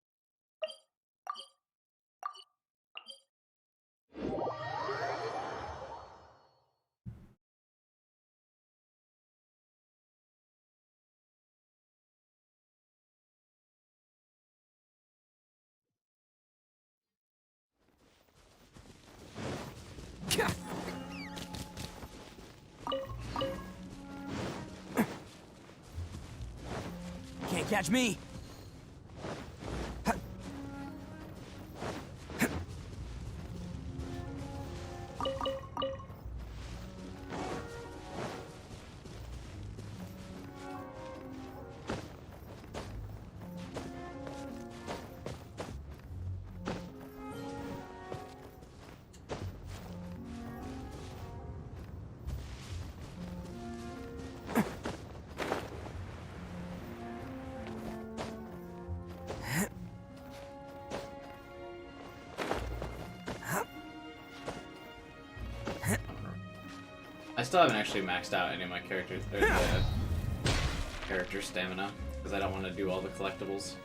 Can't catch me. I still haven't actually maxed out any of my characters, or the character stamina, because I don't want to do all the collectibles.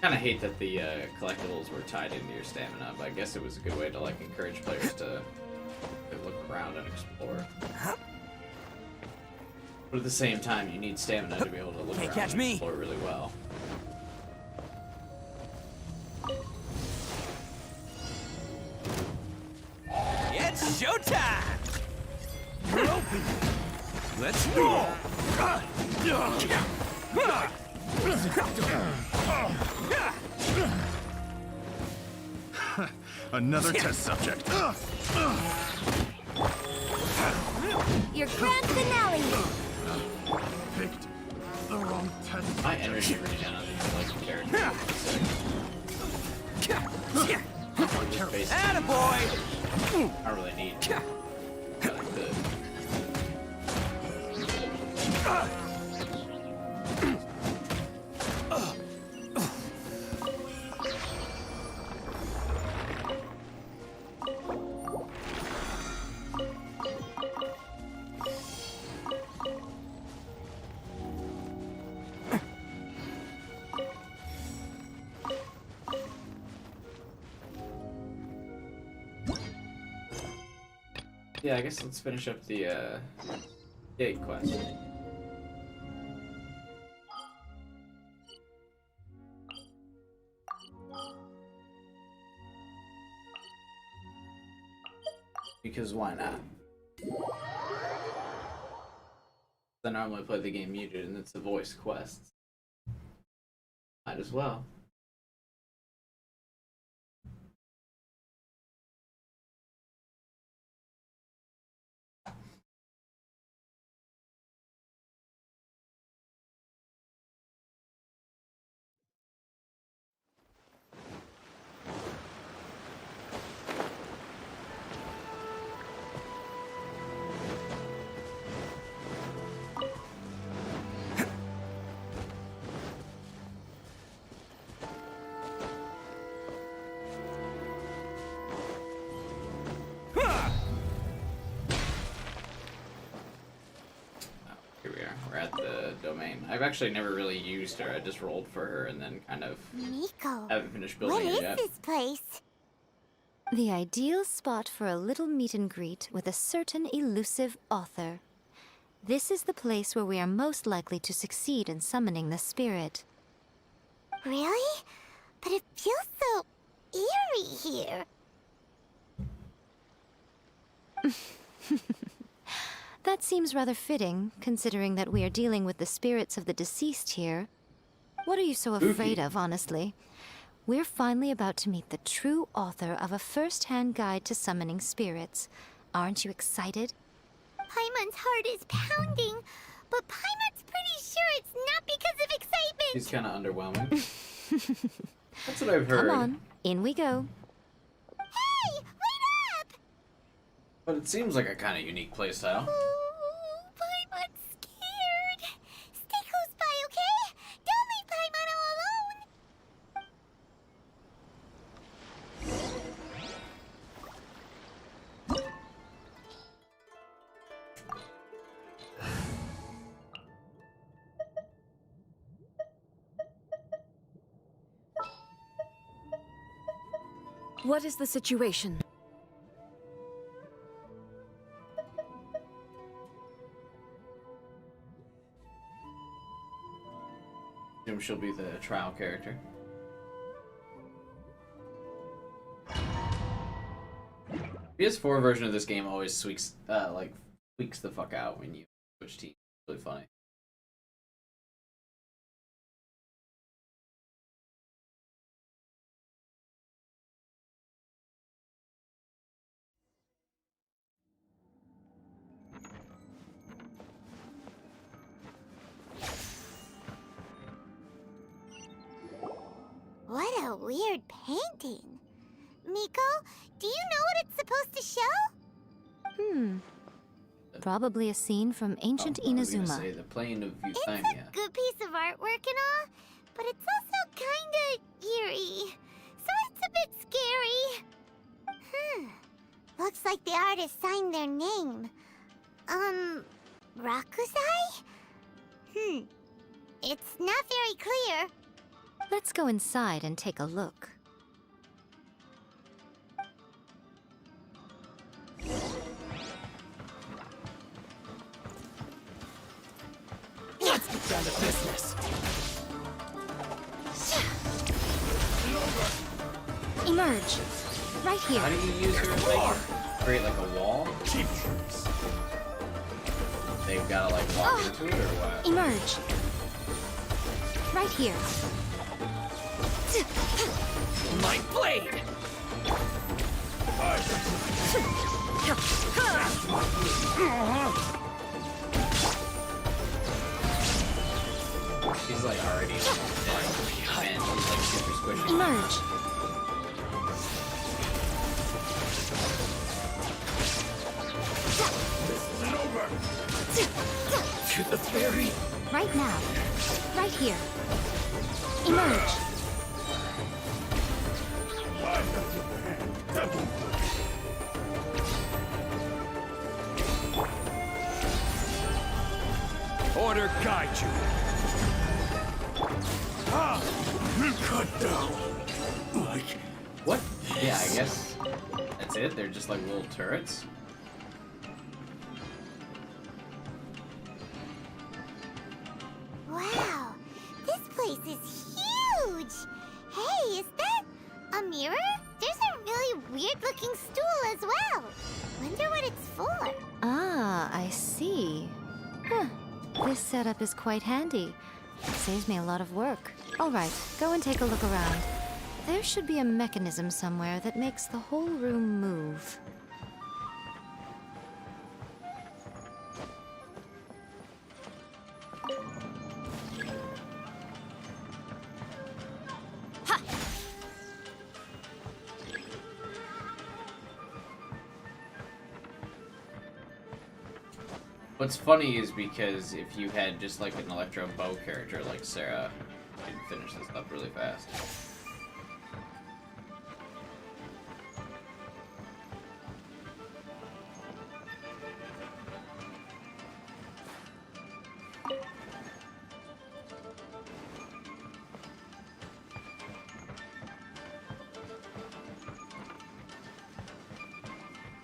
Kind of hate that the collectibles were tied into your stamina, but I guess it was a good way to like encourage players to look around and explore. But at the same time, you need stamina to be able to look around and explore really well. It's showtime! Let's go! Another test subject. Your grand finale! Picked the wrong test. My energy running down on these like characters. Attaboy! I don't really need. But I could. Yeah, I guess let's finish up the gate quest. Because why not? I normally play the game muted and it's a voice quest. Might as well. Here we are. We're at the domain. I've actually never really used her. I just rolled for her and then kind of Nico, haven't finished what building is it yet. this place? The ideal spot for a little meet and greet with a certain elusive author. This is the place where we are most likely to succeed in summoning the spirit. Really? But it feels so eerie here. That seems rather fitting, considering that we are dealing with the spirits of the deceased here. What are you so afraid of, honestly? We're finally about to meet the true author of a first-hand guide to summoning spirits. Aren't you excited? Paimon's heart is pounding, but Paimon's pretty sure it's not because of excitement. She's kind of underwhelming. That's what I've heard. Come on, in we go. Hey, wait up! But it seems like a kind of unique playstyle. Paimon scared. Stay close by, okay? Don't leave Paimon all alone. What is the situation? Assume she'll be the trial character. PS4 version of this game always tweaks the fuck out when you switch teams. It's really funny. What a weird painting. Miko, do you know what it's supposed to show? Probably a scene from ancient I was gonna Inazuma. say the plane of It's Euthymia. a good piece of artwork and all, but it's also kinda eerie. So it's a bit scary. Looks like the artist signed their name. Rakusai? It's not very clear. Let's go inside and take a look. Let's get down to business. Emerge! Right How here. do you use your thing? Create like a wall? Cheap tricks. They've gotta like walk into it or what? Emerge! Right here. My blade! She's like already dead. And she's like super squishy. Emerge! To the ferry! Right now. Right here. Emerge! Order guide you. Cut down. Like What? Yeah, I guess that's it? They're just like little turrets? Wow, this place is huge. Hey, is that a mirror? There's a really weird-looking stool as well. Wonder what it's for. Ah, I see. Huh. This setup is quite handy. It saves me a lot of work. All right, go and take a look around. There should be a mechanism somewhere that makes the whole room move. What's funny is because if you had just like an electro bow character like Sarah, you could finish this up really fast.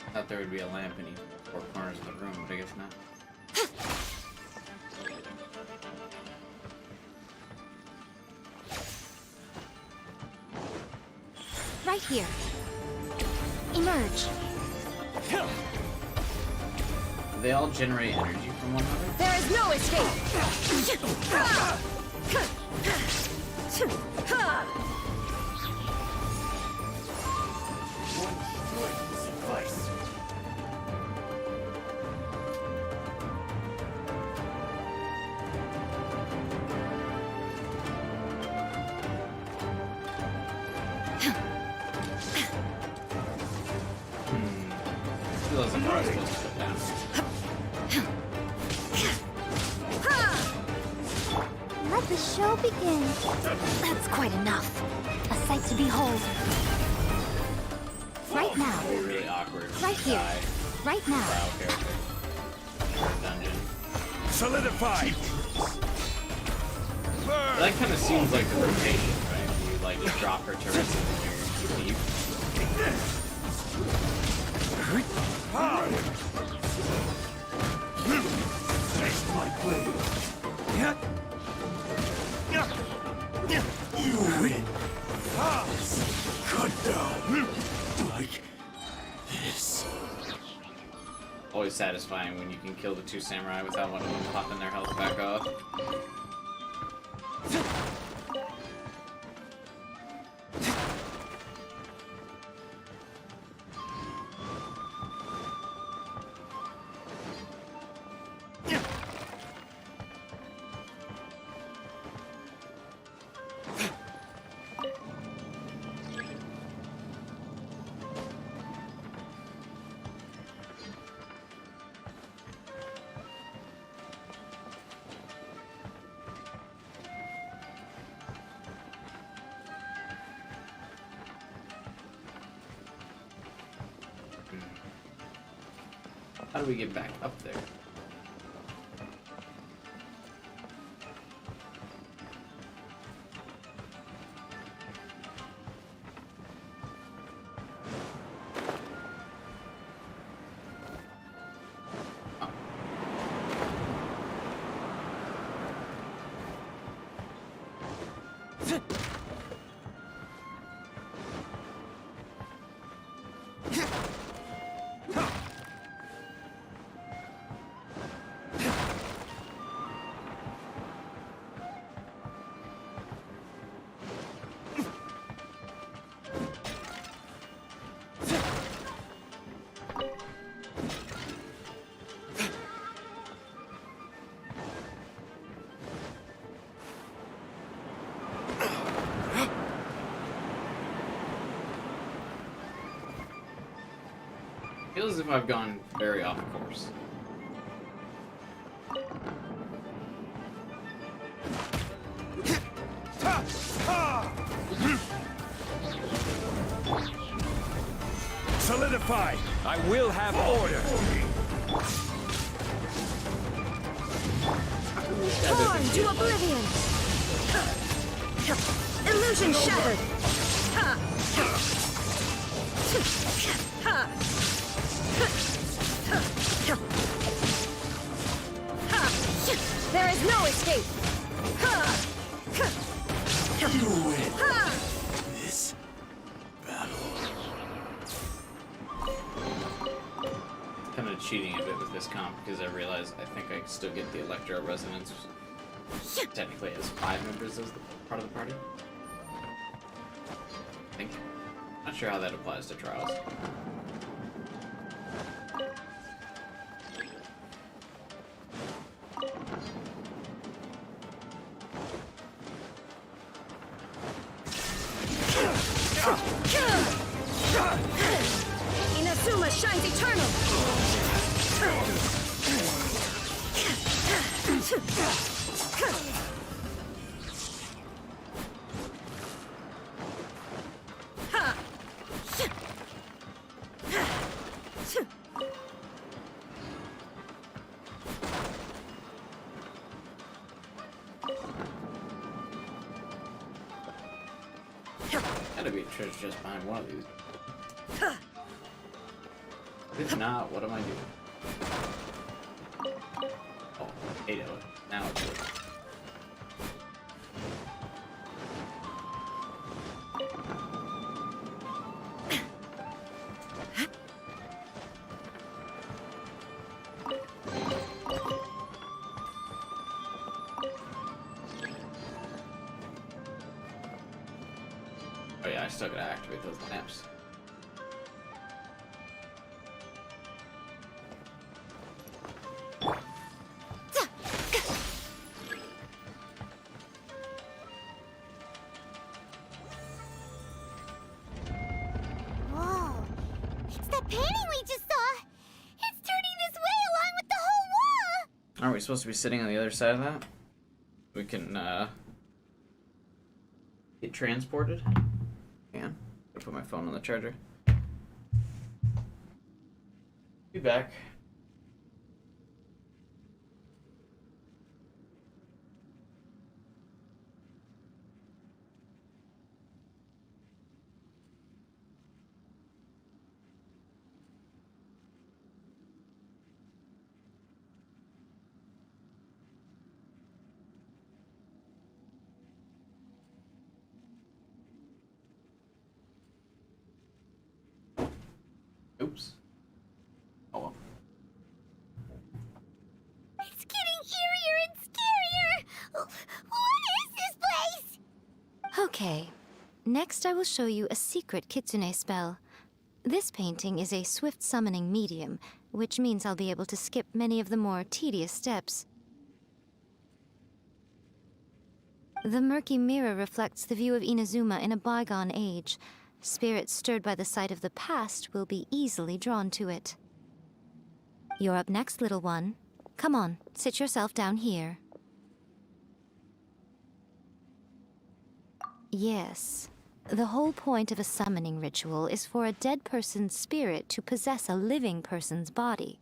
I thought there would be a lamp in each four corners of the room, but I guess not. Right here. Emerge. Do they all generate energy from one another? There is no escape! let the show begin. That's quite enough. A sight to behold. Right now. Really awkward. Right here. Guy, Right now. Proud character. Dungeon. Solidify! That kind of seems like the rotation, right? You like just drop her turrets and then you leave. Taste my blade. You win. Cut down. Like this. Always satisfying when you can kill the two samurai without one of them popping their health back off. How do we get back up there? Feels as if I've gone very off course. Solidify! I will have order! Torn to oblivion! Illusion shattered! There is no escape! You win! This battle. Kind of cheating a bit with this comp because I realize I think I still get the Electro Resonance technically as 5 members as the part of the party. I think. Not sure how that applies to Trials. Inazuma shines eternal! Gotta be a treasure just behind one of these. If not, what am I doing? Oh, 8 of it. Now it's working. Oh yeah, I still gotta activate those lamps. Whoa. It's that painting we just saw. It's turning this way along with the whole wall. Aren't we supposed to be sitting on the other side of that? We can get transported. Can. Gotta put my phone on the charger. Be back. Oops. Oh well. It's getting eerier and scarier! What is this place? Okay. Next, I will show you a secret kitsune spell. This painting is a swift summoning medium, which means I'll be able to skip many of the more tedious steps. The murky mirror reflects the view of Inazuma in a bygone age. Spirits stirred by the sight of the past will be easily drawn to it. You're up next, little one. Come on, sit yourself down here. Yes. The whole point of a summoning ritual is for a dead person's spirit to possess a living person's body.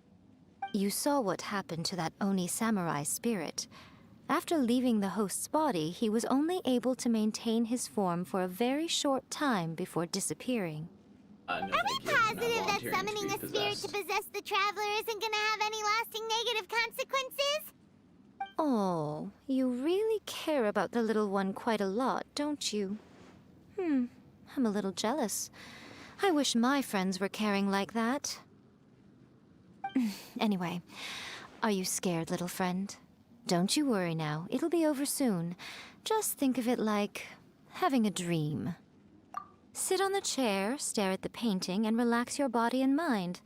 You saw what happened to that Oni samurai spirit. After leaving the host's body, he was only able to maintain his form for a very short time before disappearing. Are we positive that summoning a spirit to possess the traveler isn't gonna have any lasting negative consequences? Oh, you really care about the little one quite a lot, don't you? I'm a little jealous. I wish my friends were caring like that. Anyway, are you scared, little friend? Don't you worry now, it'll be over soon. Just think of it like having a dream. Sit on the chair, stare at the painting, and relax your body and mind.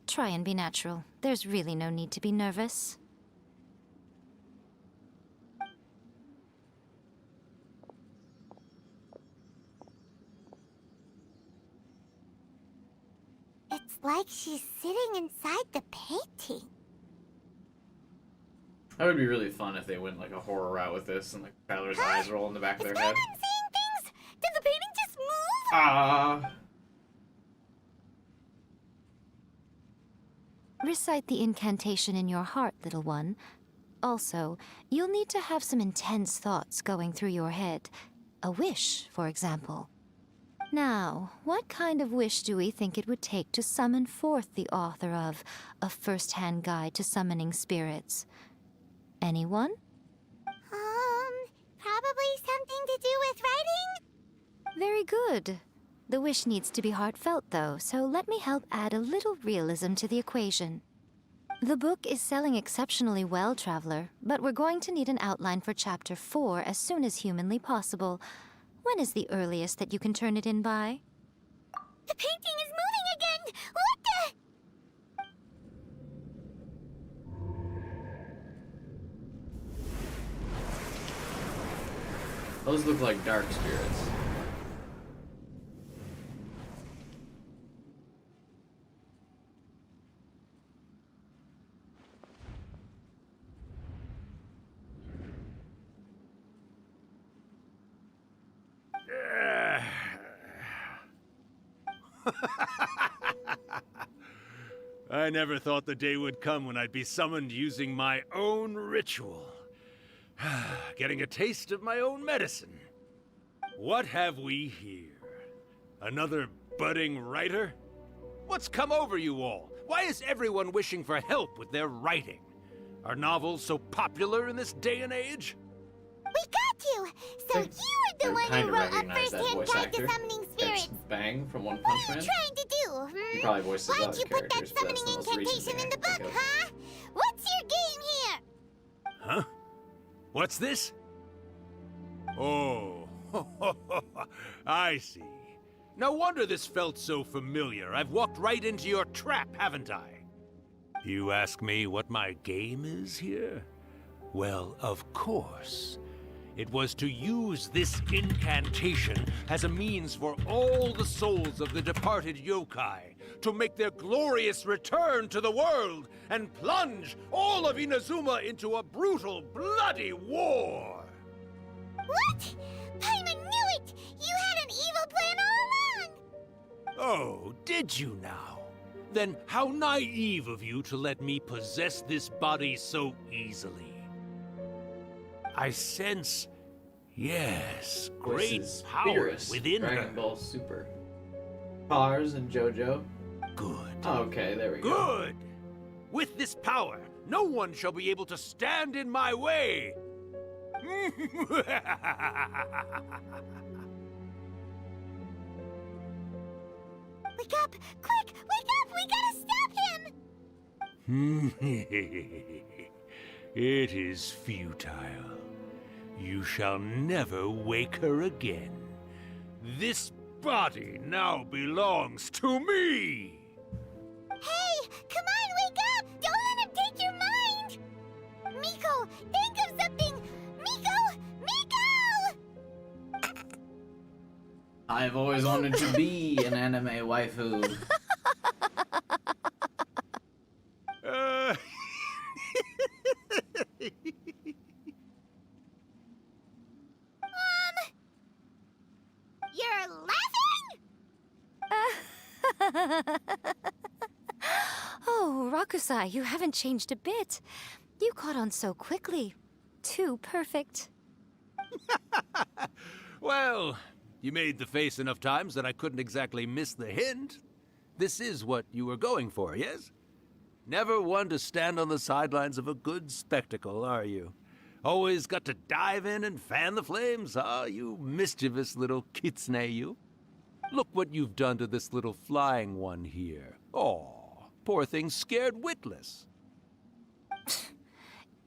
Try and be natural. There's really no need to be nervous. It's like she's sitting inside the painting. That would be really fun if they went like a horror route with this and like Tyler's eyes roll in the back of their head. I'm seeing things? Did the painting just move? Recite the incantation in your heart, little one. Also, you'll need to have some intense thoughts going through your head. A wish, for example. Now, what kind of wish do we think it would take to summon forth the author of A First-Hand Guide to Summoning Spirits? Anyone? Probably something to do with writing? Very good. The wish needs to be heartfelt, though, so let me help add a little realism to the equation. The book is selling exceptionally well, Traveler, but we're going to need an outline for Chapter 4 as soon as humanly possible. When is the earliest that you can turn it in by? The painting is moving again! What the? Those look like dark spirits. I never thought the day would come when I'd be summoned using my own ritual. Getting a taste of my own medicine. What have we here? Another budding writer? What's come over you all? Why is everyone wishing for help with their writing? Are novels so popular in this day and age? We got you! So you are the one who wrote A First-Hand Guide to Summoning Spirits. Bang from One Punch Man. What are you trying to do, He probably voiced his Why'd other you put that characters, but that's summoning the most recent incantation in the thing I book, can think huh? What's your game here? Huh? What's this? Oh, I see. No wonder this felt so familiar. I've walked right into your trap, haven't I? You ask me what my game is here? Well, of course. It was to use this incantation as a means for all the souls of the departed yokai to make their glorious return to the world and plunge all of Inazuma into a brutal, bloody war. What? Paimon knew it! You had an evil plan all along! Oh, did you now? Then how naive of you to let me possess this body so easily. I sense, yes, great Voices power Beerus, within Dragon her. Ball Super. Cars and JoJo. Good. Oh, okay, there we go. Good! With this power, no one shall be able to stand in my way! Wake up! Quick! Wake up! We gotta stop him! It is futile. You shall never wake her again. This body now belongs to me! Hey! Come on, wake up! Don't let him take your mind! Miko, think of something! Miko! Miko! I've always wanted to be an anime waifu. You're laughing? Oh, Rakusai, you haven't changed a bit. You caught on so quickly. Too perfect. Well, you made the face enough times that I couldn't exactly miss the hint. This is what you were going for, yes? Never one to stand on the sidelines of a good spectacle, are you? Always got to dive in and fan the flames, huh? You mischievous little kitsune, you. Look what you've done to this little flying one here. Oh, poor thing scared witless.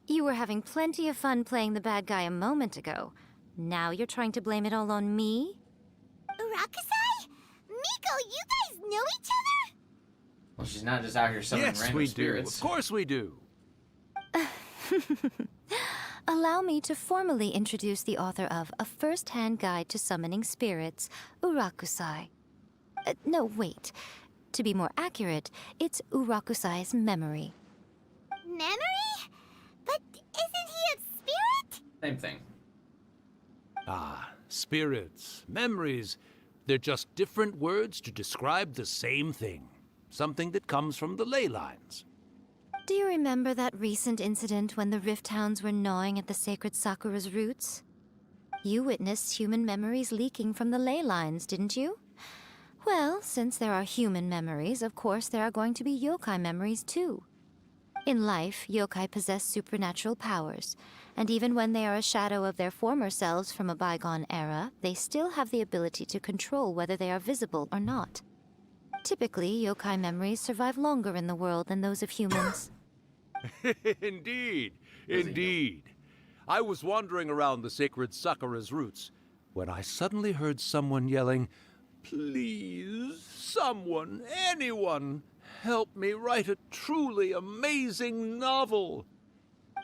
You were having plenty of fun playing the bad guy a moment ago. Now you're trying to blame it all on me? Rakusai? Miko, you guys know each other? Well, she's not just out here summoning Yes, random we spirits. do. Of course we do. Allow me to formally introduce the author of A First-Hand Guide to Summoning Spirits, Urakusai. No, wait. To be more accurate, it's Urakusai's memory. Memory? But isn't he a spirit? Same thing. Ah, spirits, memories. They're just different words to describe the same thing. Something that comes from the ley lines. Do you remember that recent incident when the Rift Hounds were gnawing at the sacred Sakura's roots? You witnessed human memories leaking from the ley lines, didn't you? Well, since there are human memories, of course there are going to be yokai memories too. In life, yokai possess supernatural powers, and even when they are a shadow of their former selves from a bygone era, they still have the ability to control whether they are visible or not. Typically, yokai memories survive longer in the world than those of humans. Indeed, indeed. I was wandering around the sacred Sakura's roots when I suddenly heard someone yelling, "Please, someone, anyone, help me write a truly amazing novel."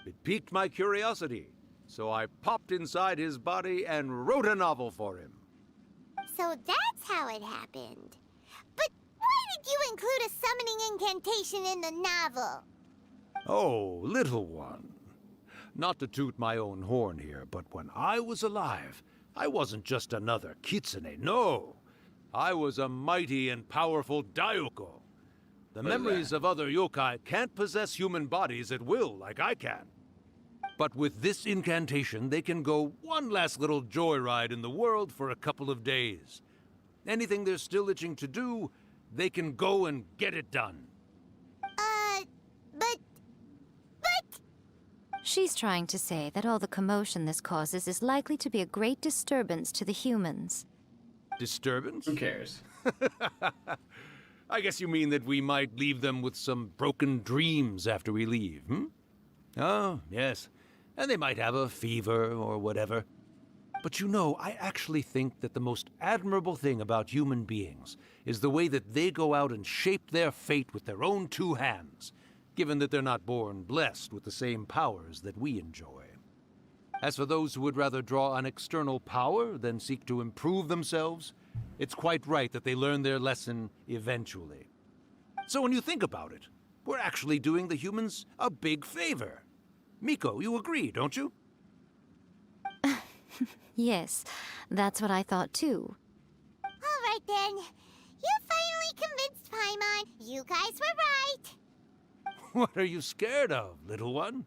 It piqued my curiosity, so I popped inside his body and wrote a novel for him. So that's how it happened. But why did you include a summoning incantation in the novel? Oh, little one. Not to toot my own horn here, but when I was alive, I wasn't just another kitsune, no. I was a mighty and powerful Daioko. The memories of other yokai can't possess human bodies at will like I can. But with this incantation, they can go one last little joyride in the world for a couple of days. Anything they're still itching to do, they can go and get it done. But... She's trying to say that all the commotion this causes is likely to be a great disturbance to the humans. Disturbance? Who cares? I guess you mean that we might leave them with some broken dreams after we leave, hmm? Oh, yes. And they might have a fever or whatever. But you know, I actually think that the most admirable thing about human beings is the way that they go out and shape their fate with their own two hands, given that they're not born blessed with the same powers that we enjoy. As for those who would rather draw on external power than seek to improve themselves, it's quite right that they learn their lesson eventually. So when you think about it, we're actually doing the humans a big favor. Miko, you agree, don't you? Yes, that's what I thought too. All right then. You finally convinced Paimon. You guys were right. What are you scared of, little one?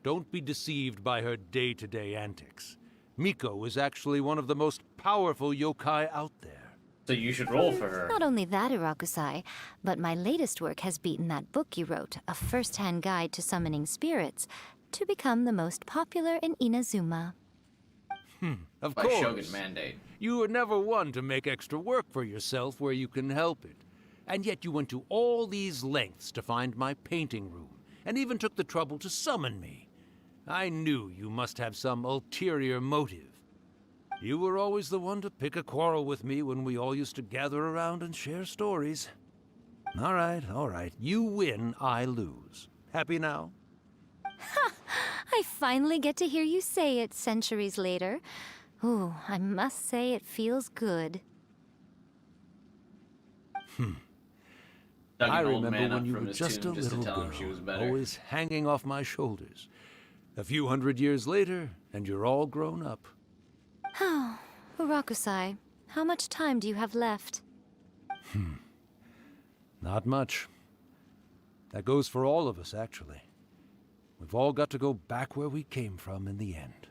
Don't be deceived by her day-to-day antics. Miko is actually one of the most powerful yokai out there. So you should roll for her. Not only that, Irakusai, but my latest work has beaten that book you wrote, A First-Hand Guide to Summoning Spirits, to become the most popular in Inazuma. Of By course. Shogun mandate. You were never one to make extra work for yourself where you can help it. And yet you went to all these lengths to find my painting room, and even took the trouble to summon me. I knew you must have some ulterior motive. You were always the one to pick a quarrel with me when we all used to gather around and share stories. All right. You win, I lose. Happy now? I finally get to hear you say it centuries later. Ooh, I must say it feels good. Dug I an old remember man when up you from were his just a tomb just to little tell him she was girl, better. always hanging off my shoulders. A few hundred years later, and you're all grown up. Oh, Urakusai, how much time do you have left? Not much. That goes for all of us, actually. We've all got to go back where we came from in the end.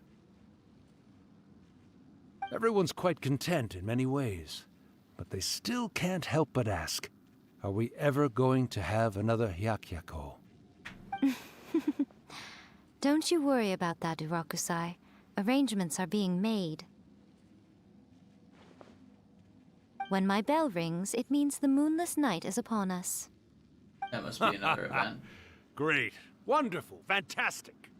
Everyone's quite content in many ways, but they still can't help but ask, are we ever going to have another Hyakyako? Don't you worry about that, Urakusai. Arrangements are being made. When my bell rings, it means the moonless night is upon us. That must be another event. Great. Wonderful. Fantastic.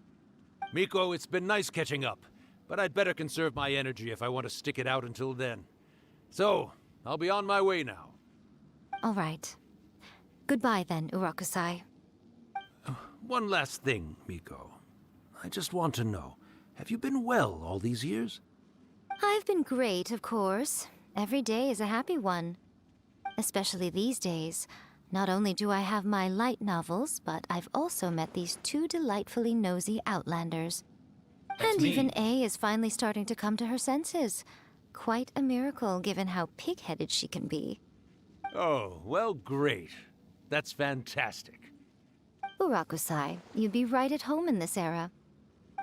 Miko, it's been nice catching up, but I'd better conserve my energy if I want to stick it out until then. So, I'll be on my way now. All right. Goodbye then, Urakusai. One last thing, Miko. I just want to know, have you been well all these years? I've been great, of course. Every day is a happy one. Especially these days. Not only do I have my light novels, but I've also met these two delightfully nosy outlanders. And me. even A is finally starting to come to her senses. Quite a miracle, given how pig-headed she can be. Oh, well, great. That's fantastic. Urakusai, you'd be right at home in this era.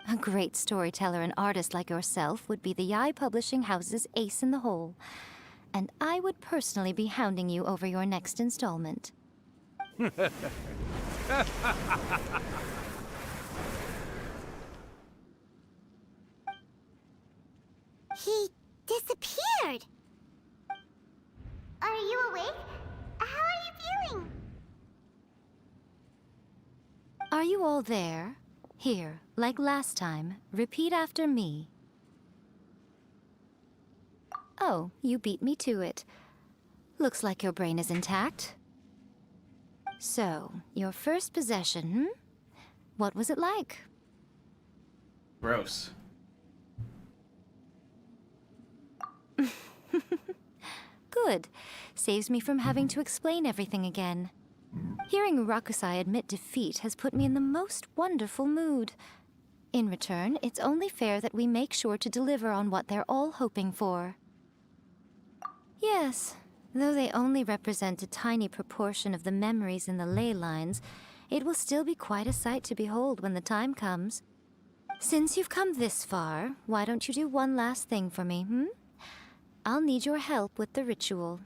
A great storyteller and artist like yourself would be the Yai Publishing House's ace in the hole. And I would personally be hounding you over your next installment. He disappeared. Are you awake? How are you feeling? Are you all there? Here, like last time, repeat after me. Oh, you beat me to it. Looks like your brain is intact. So, your first possession, What was it like? Gross. Good. Saves me from having to explain everything again. Hearing Rakusai admit defeat has put me in the most wonderful mood. In return, it's only fair that we make sure to deliver on what they're all hoping for. Yes, though they only represent a tiny proportion of the memories in the ley lines, it will still be quite a sight to behold when the time comes. Since you've come this far, why don't you do one last thing for me, I'll need your help with the ritual.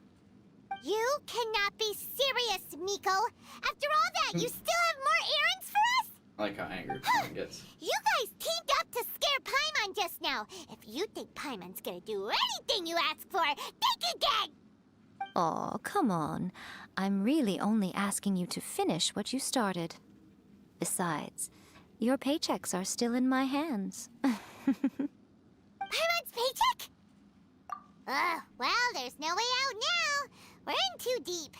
You cannot be serious, Miko. After all that, you still have more errands for us? I like how angry Paimon gets. You guys teamed up to scare Paimon just now. If you think Paimon's gonna do anything you ask for, think again! Aw, come on. I'm really only asking you to finish what you started. Besides, your paychecks are still in my hands. Paimon's paycheck? Well, there's no way out now. We're in too deep.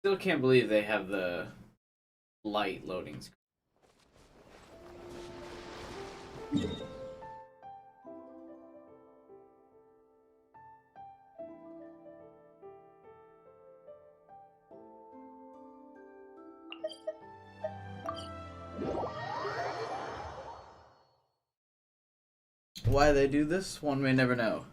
Still can't believe they have the light loading screen. Why they do this, one may never know.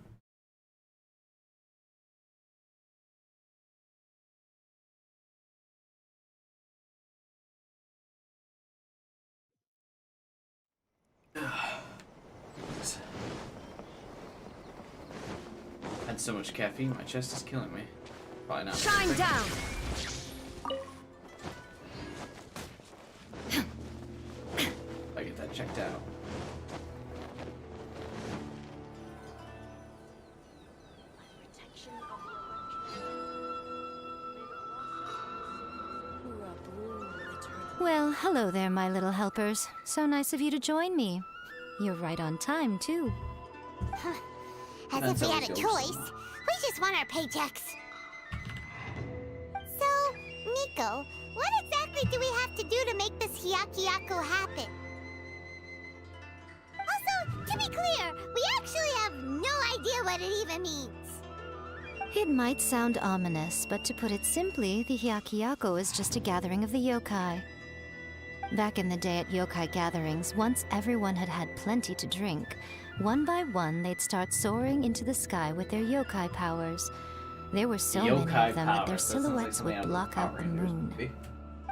Had so much caffeine, my chest is killing me. Probably not. Shine down. I get that checked out. Well, hello there, my little helpers. So nice of you to join me. You're right on time, too. As if we had a choice. We just want our paychecks. So, Nico, what exactly do we have to do to make this Hyakuyaku happen? Also, to be clear, we actually have no idea what it even means. It might sound ominous, but to put it simply, the Hyakuyaku is just a gathering of the yokai. Back in the day at yokai gatherings, once everyone had had plenty to drink, one by one they'd start soaring into the sky with their yokai powers. There were so many of them that their silhouettes would block out the moon.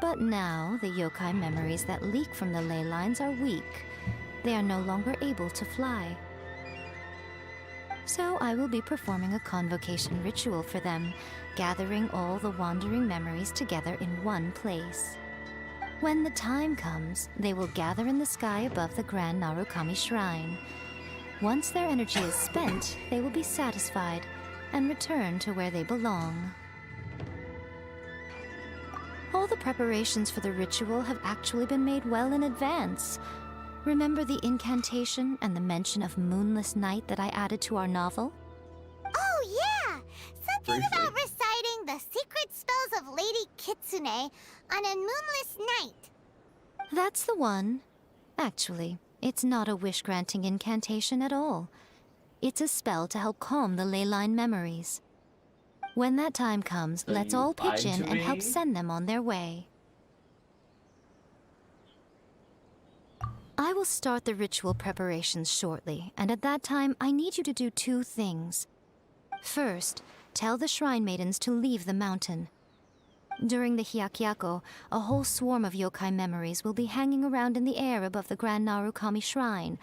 But now, the yokai memories that leak from the ley lines are weak. They are no longer able to fly. So I will be performing a convocation ritual for them, gathering all the wandering memories together in one place. When the time comes, they will gather in the sky above the Grand Narukami Shrine. Once their energy is spent, they will be satisfied and return to where they belong. All the preparations for the ritual have actually been made well in advance. Remember the incantation and the mention of moonless night that I added to our novel? Oh, yeah! Something about reciting the secret spells of Lady Kitsune on a moonless night. That's the one. Actually, it's not a wish-granting incantation at all. It's a spell to help calm the ley line memories. When that time comes, So let's you all pitch lied in to and help me? send them on their way. I will start the ritual preparations shortly, and at that time, I need you to do two things. First, tell the shrine maidens to leave the mountain. During the Hyakuyaku, a whole swarm of yokai memories will be hanging around in the air above the Grand Narukami Shrine.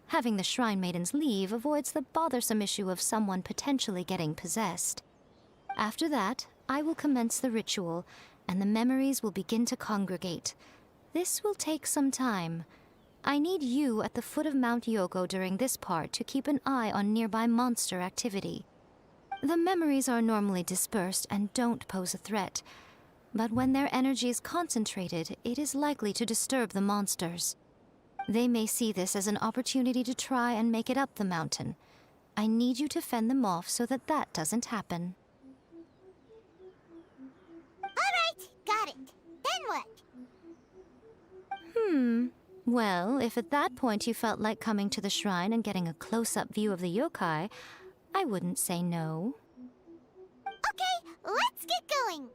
Having the shrine maidens leave avoids the bothersome issue of someone potentially getting possessed. After that, I will commence the ritual, and the memories will begin to congregate. This will take some time. I need you at the foot of Mount Yoko during this part to keep an eye on nearby monster activity. The memories are normally dispersed and don't pose a threat, but when their energy is concentrated, it is likely to disturb the monsters. They may see this as an opportunity to try and make it up the mountain. I need you to fend them off so that that doesn't happen. Alright, got it. Then what? Well, if at that point you felt like coming to the shrine and getting a close-up view of the yokai, I wouldn't say no. Okay, let's get going.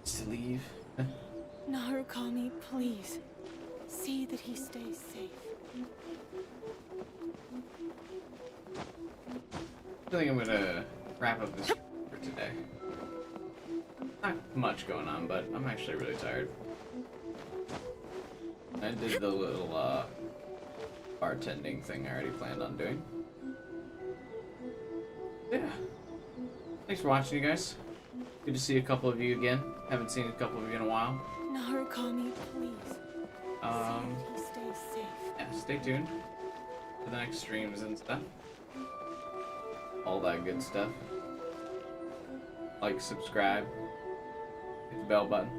To leave. Narukami, please. See that he stays safe. I think I'm gonna wrap up this for today. Not much going on, but I'm actually really tired. I did the little bartending thing I already planned on doing. Yeah. Thanks for watching, you guys. Good to see a couple of you again. Haven't seen a couple of you in a while. Narukami, please. See that he stays safe. Yeah, stay tuned for the next streams and stuff. All that good stuff. Like, subscribe, hit the bell button.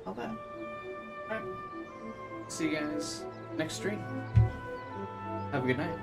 All that. Alright. See you guys next stream. Have a good night.